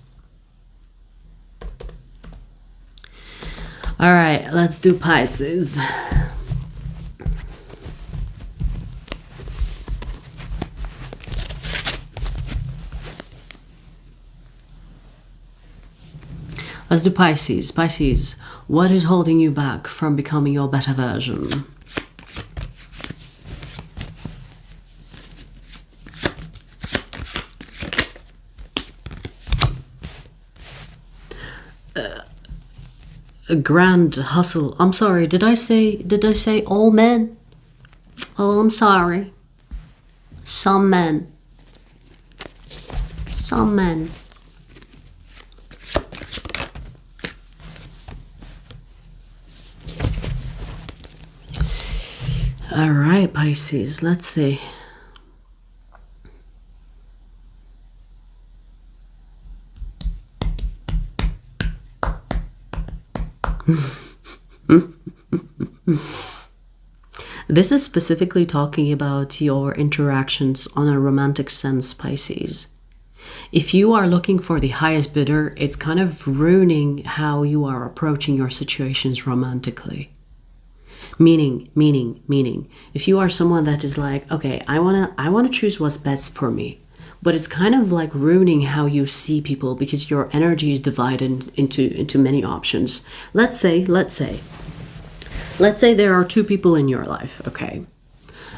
All right, let's do Pisces. Let's do Pisces. Pisces, what is holding you back from becoming your better version? A grand hustle. I'm sorry, did I say all men? Oh, I'm sorry. Some men. Some men. All right, Pisces, let's see. This is specifically talking about your interactions on a romantic sense, Pisces. If you are looking for the highest bidder, it's kind of ruining how you are approaching your situations romantically. Meaning. If you are someone that is like, okay, I wanna choose what's best for me, but it's kind of like ruining how you see people because your energy is divided into many options. Let's say there are two people in your life, okay?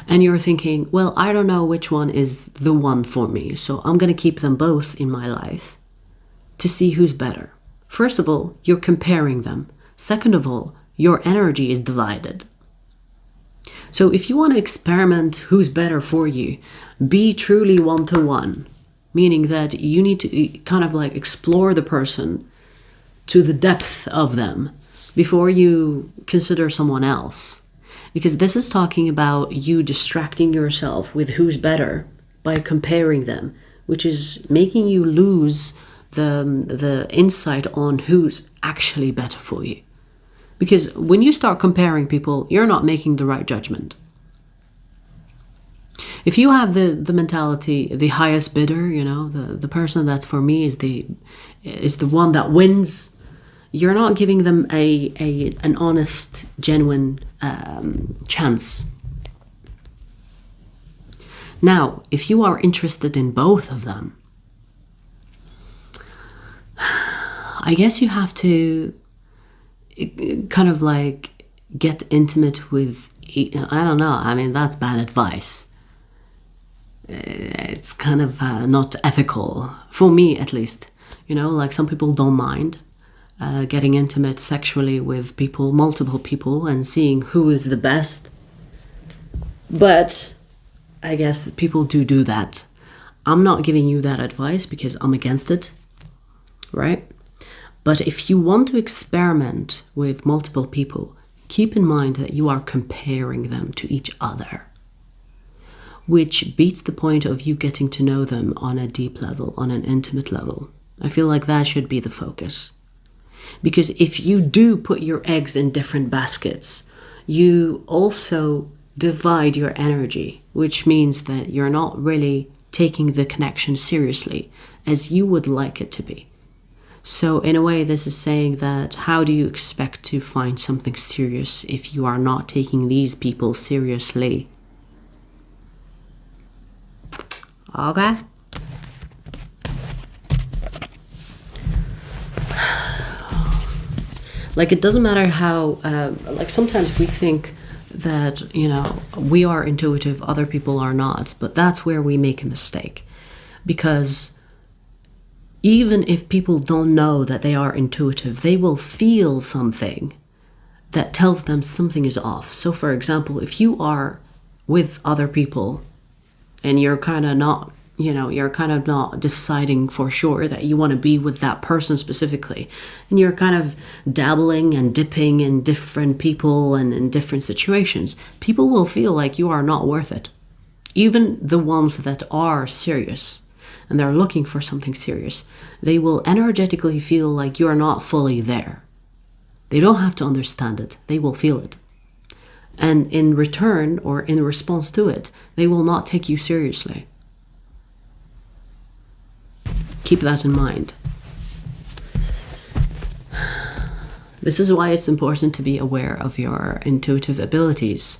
And you're thinking, well, I don't know which one is the one for me, so I'm gonna keep them both in my life to see who's better. First of all, you're comparing them. Second of all, your energy is divided. So if you want to experiment who's better for you, be truly one-to-one, meaning that you need to kind of like explore the person to the depth of them before you consider someone else. Because this is talking about you distracting yourself with who's better by comparing them, which is making you lose the insight on who's actually better for you. Because when you start comparing people, you're not making the right judgment. If you have the mentality, the highest bidder, you know, the person that's for me is the one that wins, you're not giving them an honest, genuine chance. Now, if you are interested in both of them, I guess you have to kind of like get intimate with, I don't know, I mean, that's bad advice. It's kind of not ethical, for me at least. You know, like some people don't mind getting intimate sexually with people, multiple people, and seeing who is the best. But I guess people do that. I'm not giving you that advice because I'm against it, right? But if you want to experiment with multiple people, keep in mind that you are comparing them to each other, which beats the point of you getting to know them on a deep level, on an intimate level. I feel like that should be the focus. Because if you do put your eggs in different baskets, you also divide your energy, which means that you're not really taking the connection seriously as you would like it to be. So in a way, this is saying that how do you expect to find something serious if you are not taking these people seriously? Okay. Like, it doesn't matter how, like sometimes we think that, you know, we are intuitive, other people are not, but that's where we make a mistake. Because even if people don't know that they are intuitive, they will feel something that tells them something is off. So for example, if you are with other people and you're kind of not, you know, you're kind of not deciding for sure that you want to be with that person specifically, and you're kind of dabbling and dipping in different people and in different situations, people will feel like you are not worth it. Even the ones that are serious and they're looking for something serious, they will energetically feel like you're not fully there. They don't have to understand it, they will feel it. And in return, or in response to it, they will not take you seriously. Keep that in mind. This is why it's important to be aware of your intuitive abilities.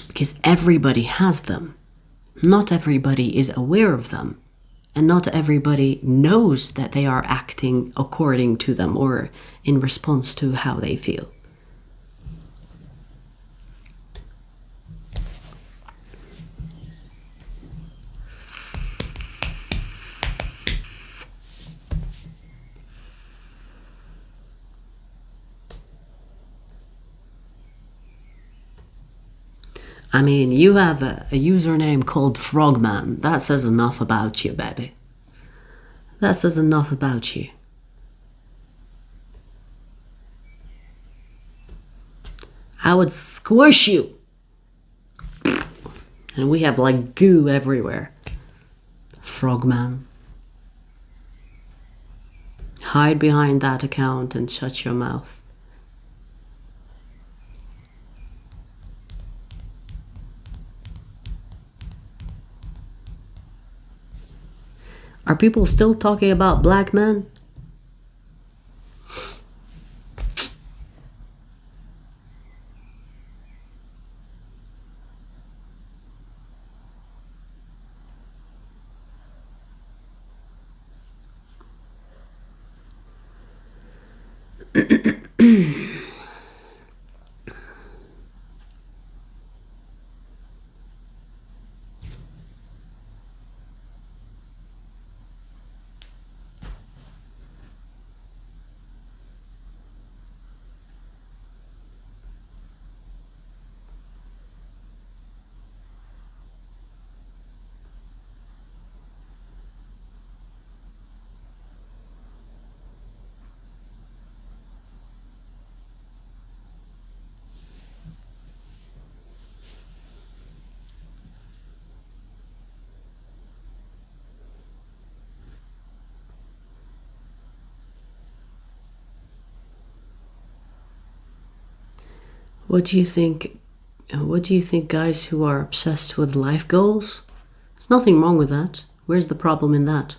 Because everybody has them. Not everybody is aware of them. And not everybody knows that they are acting according to them or in response to how they feel. I mean, you have a username called Frogman. That says enough about you, baby. That says enough about you. I would squish you. And we have like goo everywhere. Frogman. Hide behind that account and shut your mouth. Are people still talking about black men? What do you think? What do you think, guys who are obsessed with life goals? There's nothing wrong with that. Where's the problem in that?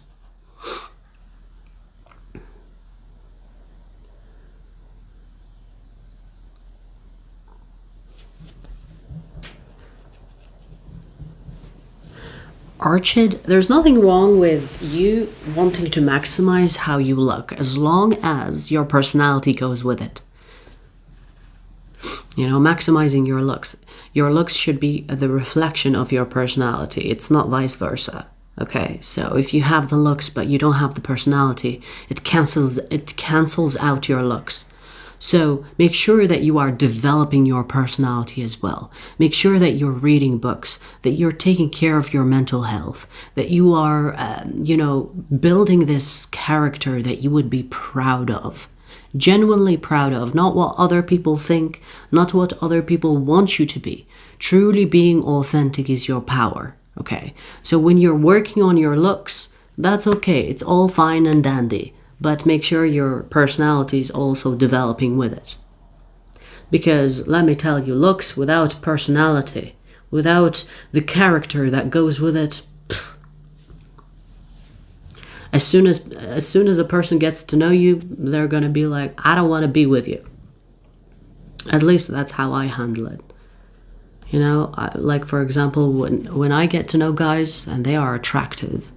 Archid, there's nothing wrong with you wanting to maximize how you look, as long as your personality goes with it. You know, maximizing your looks. Your looks should be the reflection of your personality. It's not vice versa. Okay, so if you have the looks but you don't have the personality, it cancels out your looks. So make sure that you are developing your personality as well. Make sure that you're reading books, that you're taking care of your mental health, that you are, building this character that you would be proud of. Genuinely proud of, not what other people think, not what other people want you to be. Truly being authentic is your power, okay? So when you're working on your looks, that's okay, it's all fine and dandy, but make sure your personality is also developing with it. Because let me tell you, looks without personality, without the character that goes with it, As soon as a person gets to know you, they're going to be like, I don't want to be with you. At least that's how I handle it. You know, like for example, when I get to know guys and they are attractive,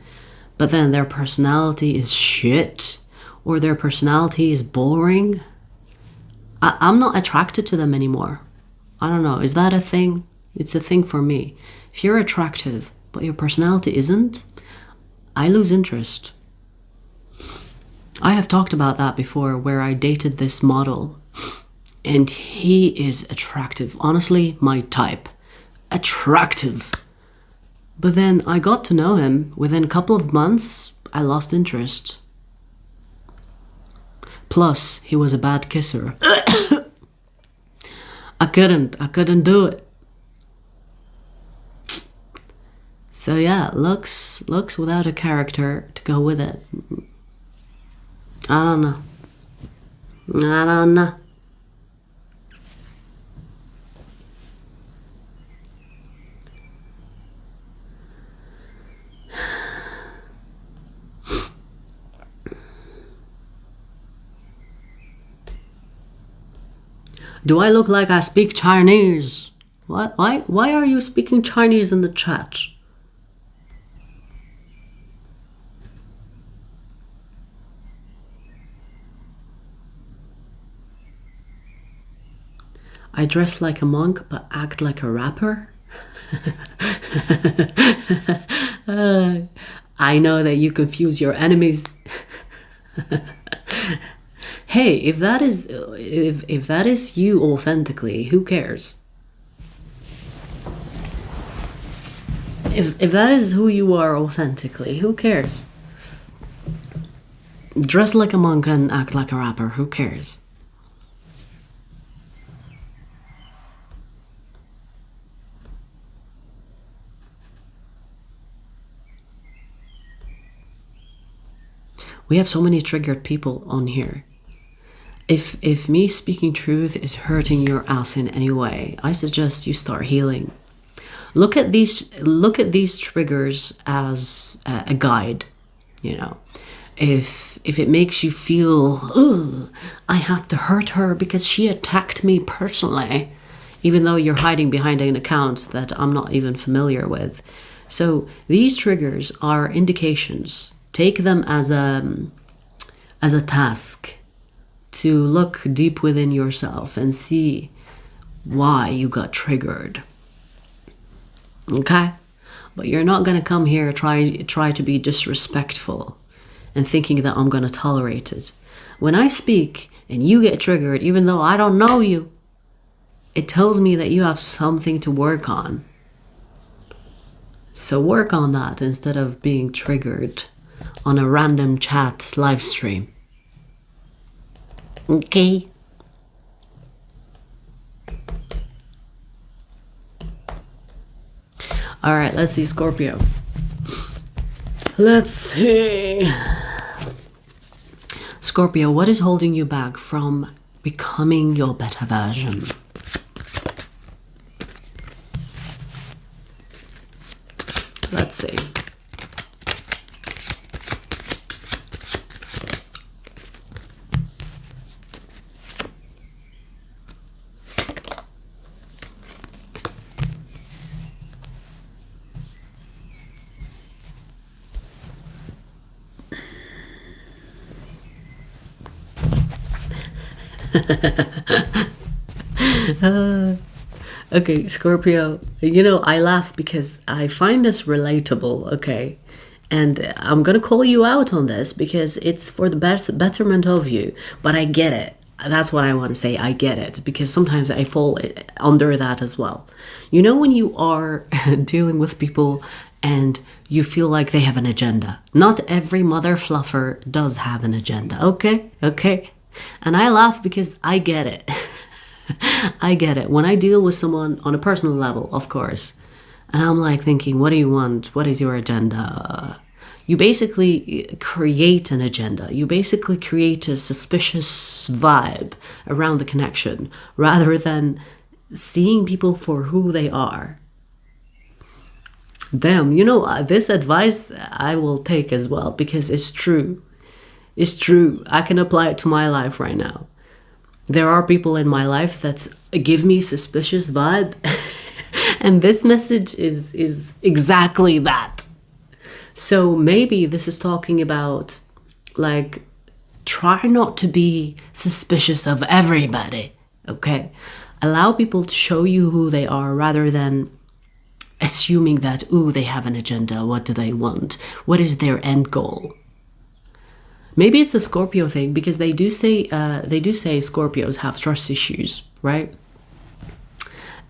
but then their personality is shit, or their personality is boring, I'm not attracted to them anymore. I don't know, is that a thing? It's a thing for me. If you're attractive, but your personality isn't, I lose interest. I have talked about that before, where I dated this model and he is attractive. Honestly, my type. Attractive. But then I got to know him. Within a couple of months, I lost interest. Plus, he was a bad kisser. I couldn't do it. So yeah, looks without a character to go with it. I don't know. Do I look like I speak Chinese? What? Why are you speaking Chinese in the chat? I dress like a monk but act like a rapper? I know that you confuse your enemies. Hey, if that is you authentically, who cares? If that is who you are authentically, who cares? Dress like a monk and act like a rapper, who cares? We have so many triggered people on here. If me speaking truth is hurting your ass in any way, I suggest you start healing. Look at these triggers as a guide. you know. If it makes you feel, oh, I have to hurt her because she attacked me personally, even though you're hiding behind an account that I'm not even familiar with. So these triggers are indications. Take them as a task to look deep within yourself and see why you got triggered. Okay? But you're not going to come here try to be disrespectful and thinking that I'm going to tolerate it. When I speak and you get triggered, even though I don't know you, it tells me that you have something to work on. So work on that instead of being triggered on a random chat live stream. Okay? All right, let's see Scorpio. Let's see. Scorpio, what is holding you back from becoming your better version? Let's see. Okay, Scorpio, you know, I laugh because I find this relatable, okay? And I'm gonna call you out on this because it's for the betterment of you, but I get it. That's what I want to say. I get it because sometimes I fall under that as well. You know, when you are dealing with people and you feel like they have an agenda. Not every mother fluffer does have an agenda, okay? Okay? And I laugh because I get it. I get it. When I deal with someone on a personal level, of course, and I'm like thinking, what do you want? What is your agenda? You basically create an agenda. You basically create a suspicious vibe around the connection rather than seeing people for who they are. Damn, you know, this advice I will take as well because it's true. It's true. I can apply it to my life right now. There are people in my life that give me suspicious vibe. And this message is exactly that. So maybe this is talking about, like, try not to be suspicious of everybody, okay? Allow people to show you who they are rather than assuming that, ooh, they have an agenda. What do they want? What is their end goal? Maybe it's a Scorpio thing because they do say Scorpios have trust issues, right?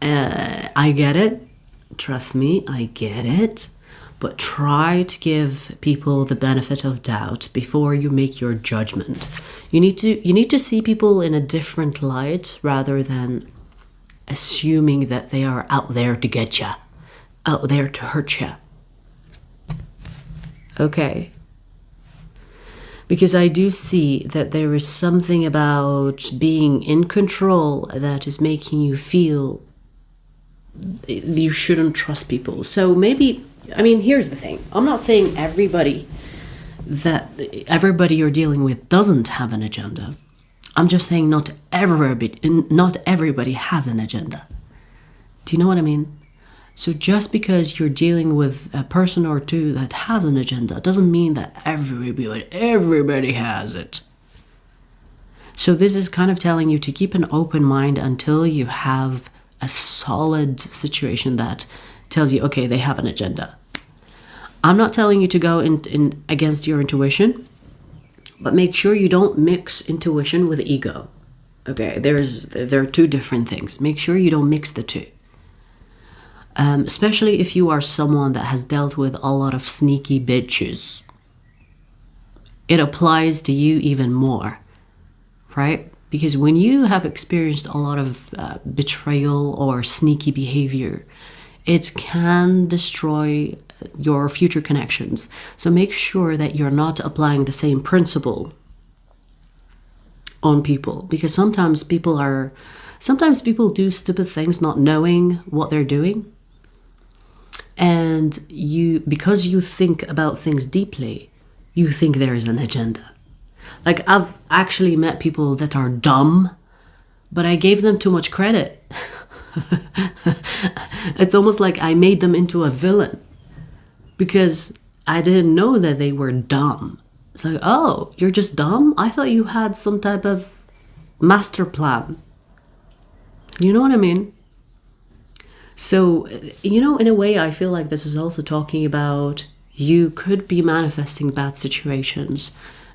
I get it. Trust me, I get it. But try to give people the benefit of doubt before you make your judgment. You need to see people in a different light rather than assuming that they are out there to get you, out there to hurt you. Okay. Because I do see that there is something about being in control that is making you feel you shouldn't trust people. So maybe, I mean, here's the thing. I'm not saying everybody you're dealing with doesn't have an agenda. I'm just saying not everybody has an agenda. Do you know what I mean? So just because you're dealing with a person or two that has an agenda doesn't mean that everybody has it. So this is kind of telling you to keep an open mind until you have a solid situation that tells you, okay, they have an agenda. I'm not telling you to go in against your intuition, but make sure you don't mix intuition with ego. Okay, there are two different things. Make sure you don't mix the two. Especially if you are someone that has dealt with a lot of sneaky bitches. It applies to you even more, right? Because when you have experienced a lot of betrayal or sneaky behavior, it can destroy your future connections. So make sure that you're not applying the same principle on people, because sometimes people do stupid things not knowing what they're doing. And because you think about things deeply, you think there is an agenda. Like, I've actually met people that are dumb, but I gave them too much credit. It's almost like I made them into a villain because I didn't know that they were dumb. It's like, oh, you're just dumb? I thought you had some type of master plan. You know what I mean? So, you know, in a way, I feel like this is also talking about you could be manifesting bad situations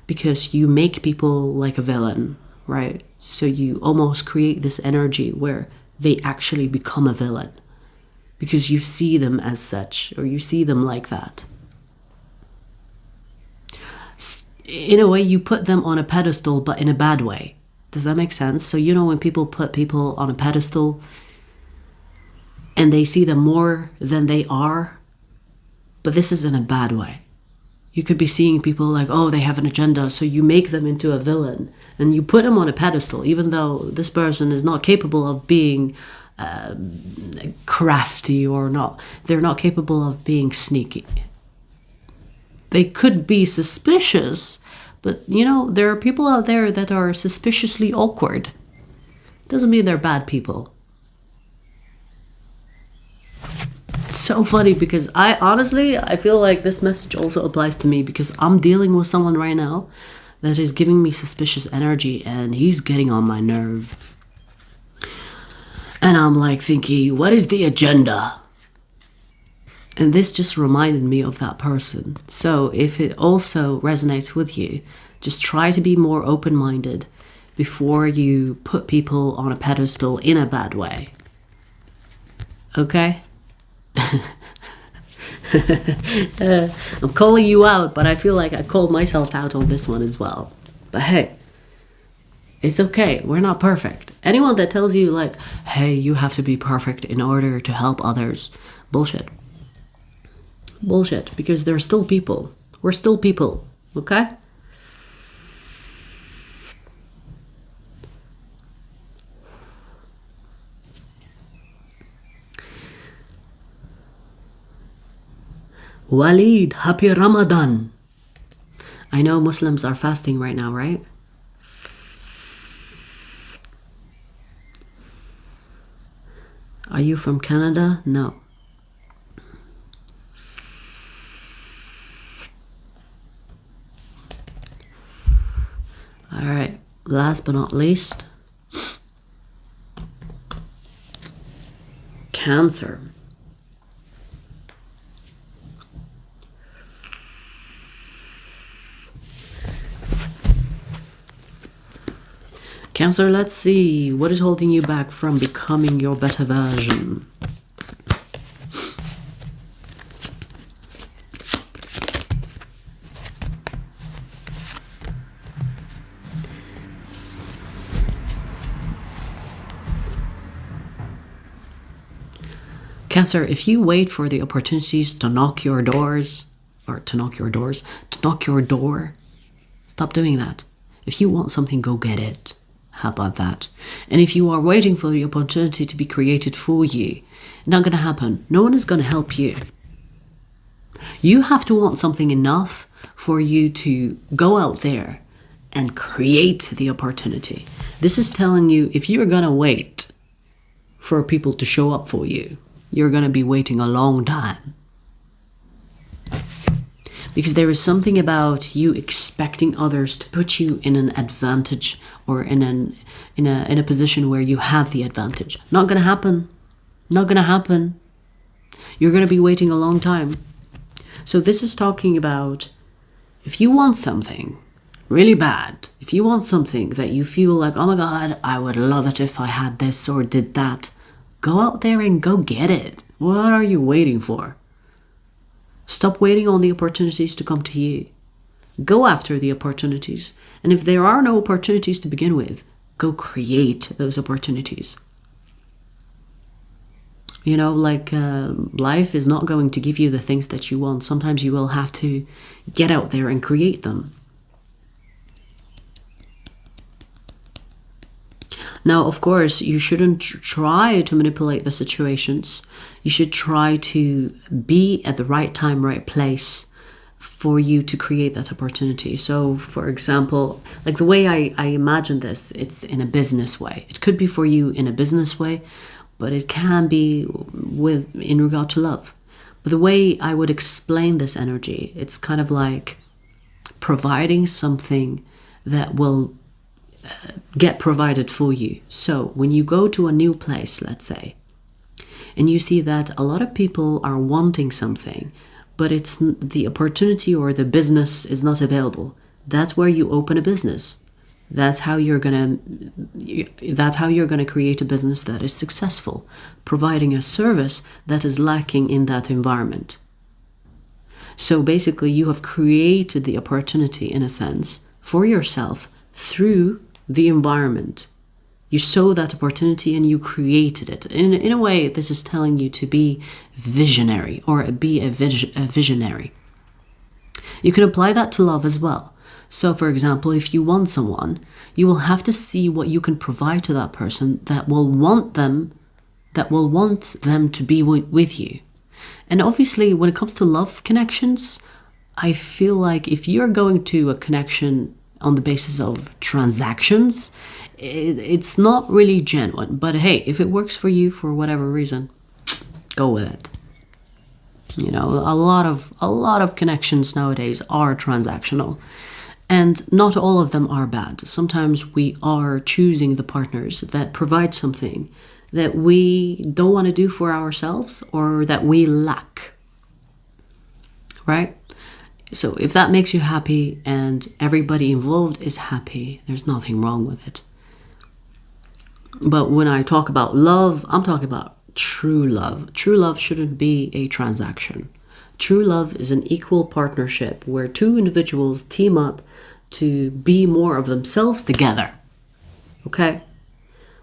because you make people like a villain, right? So you almost create this energy where they actually become a villain because you see them as such, or you see them like that. In a way, you put them on a pedestal, but in a bad way. Does that make sense? So, you know, when people put people on a pedestal and they see them more than they are, but this is in a bad way. You could be seeing people like, oh, they have an agenda, so you make them into a villain and you put them on a pedestal, even though this person is not capable of being crafty or not. They're not capable of being sneaky. They could be suspicious, but, you know, there are people out there that are suspiciously awkward. Doesn't mean they're bad people. It's so funny because I feel like this message also applies to me because I'm dealing with someone right now that is giving me suspicious energy and he's getting on my nerve. And I'm like thinking, what is the agenda? And this just reminded me of that person. So if it also resonates with you, just try to be more open-minded before you put people on a pedestal in a bad way. Okay? I'm calling you out, but I feel like I called myself out on this one as well. But hey, it's okay. We're not perfect. Anyone that tells you like, hey, you have to be perfect in order to help others, bullshit. Bullshit, because they're still people. We're still people, okay? Walid, happy Ramadan. I know Muslims are fasting right now, right? Are you from Canada? No. All right, last but not least, Cancer. Cancer, let's see. What is holding you back from becoming your better version? Cancer, if you wait for the opportunities to knock your doors, to knock your door, stop doing that. If you want something, go get it. How about that? And if you are waiting for the opportunity to be created for you, not going to happen. No one is going to help you. You have to want something enough for you to go out there and create the opportunity. This is telling you if you're going to wait for people to show up for you, you're going to be waiting a long time. Because there is something about you expecting others to put you in an advantage or in a position where you have the advantage. Not going to happen. Not going to happen. You're going to be waiting a long time. So this is talking about if you want something really bad, if you want something that you feel like, oh my God, I would love it if I had this or did that, go out there and go get it. What are you waiting for? Stop waiting on the opportunities to come to you. Go after the opportunities. And if there are no opportunities to begin with, go create those opportunities. You know, like life is not going to give you the things that you want. Sometimes you will have to get out there and create them. Now, of course, you shouldn't try to manipulate the situations. You should try to be at the right time, right place for you to create that opportunity. So for example, like the way I imagine this, it's in a business way. It could be for you in a business way, but it can be in regard to love. But the way I would explain this energy, it's kind of like providing something that will get provided for you. So when you go to a new place, let's say, and you see that a lot of people are wanting something, but it's the opportunity or the business is not available. That's where you open a business. That's how you're gonna create a business that is successful, providing a service that is lacking in that environment. So basically, you have created the opportunity, in a sense, for yourself through the environment. You saw that opportunity and you created it. In a way, this is telling you to be visionary or be a visionary. You can apply that to love as well. So for example, if you want someone, you will have to see what you can provide to that person that will want them to be with you. And obviously, when it comes to love connections, I feel like if you're going to a connection on the basis of transactions, it's not really genuine. But hey, if it works for you for whatever reason, go with it. You know, a lot of connections nowadays are transactional, and not all of them are bad. Sometimes we are choosing the partners that provide something that we don't want to do for ourselves or that we lack, right? So if that makes you happy and everybody involved is happy, there's nothing wrong with it. But when I talk about love, I'm talking about true love. True love shouldn't be a transaction. True love is an equal partnership where two individuals team up to be more of themselves together. Okay?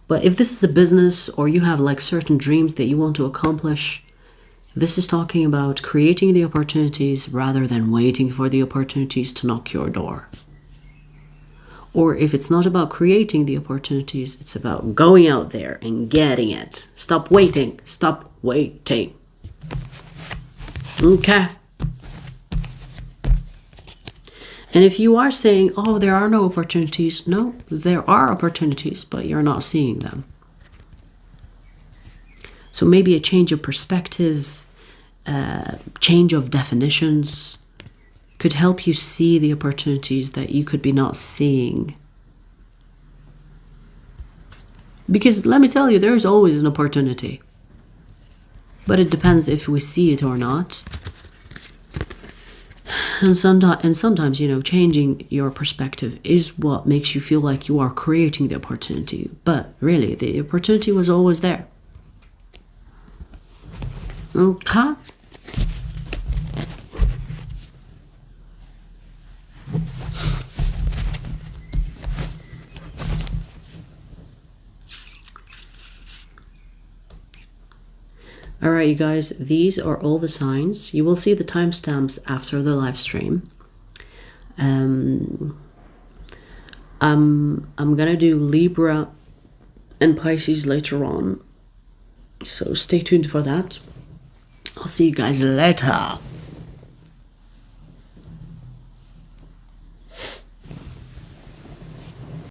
But if this is a business or you have like certain dreams that you want to accomplish, this is talking about creating the opportunities rather than waiting for the opportunities to knock your door. Or if it's not about creating the opportunities, it's about going out there and getting it. Stop waiting. Stop waiting. Okay. And if you are saying, oh, there are no opportunities, no, there are opportunities, but you're not seeing them. So maybe a change of perspective, change of definitions could help you see the opportunities that you could be not seeing. Because let me tell you, there's always an opportunity. But it depends if we see it or not. And sometimes, you know, changing your perspective is what makes you feel like you are creating the opportunity. But really, the opportunity was always there. Okay? All right, you guys, these are all the signs. You will see the timestamps after the live stream. I'm gonna do Libra and Pisces later on, so stay tuned for that. I'll see you guys later.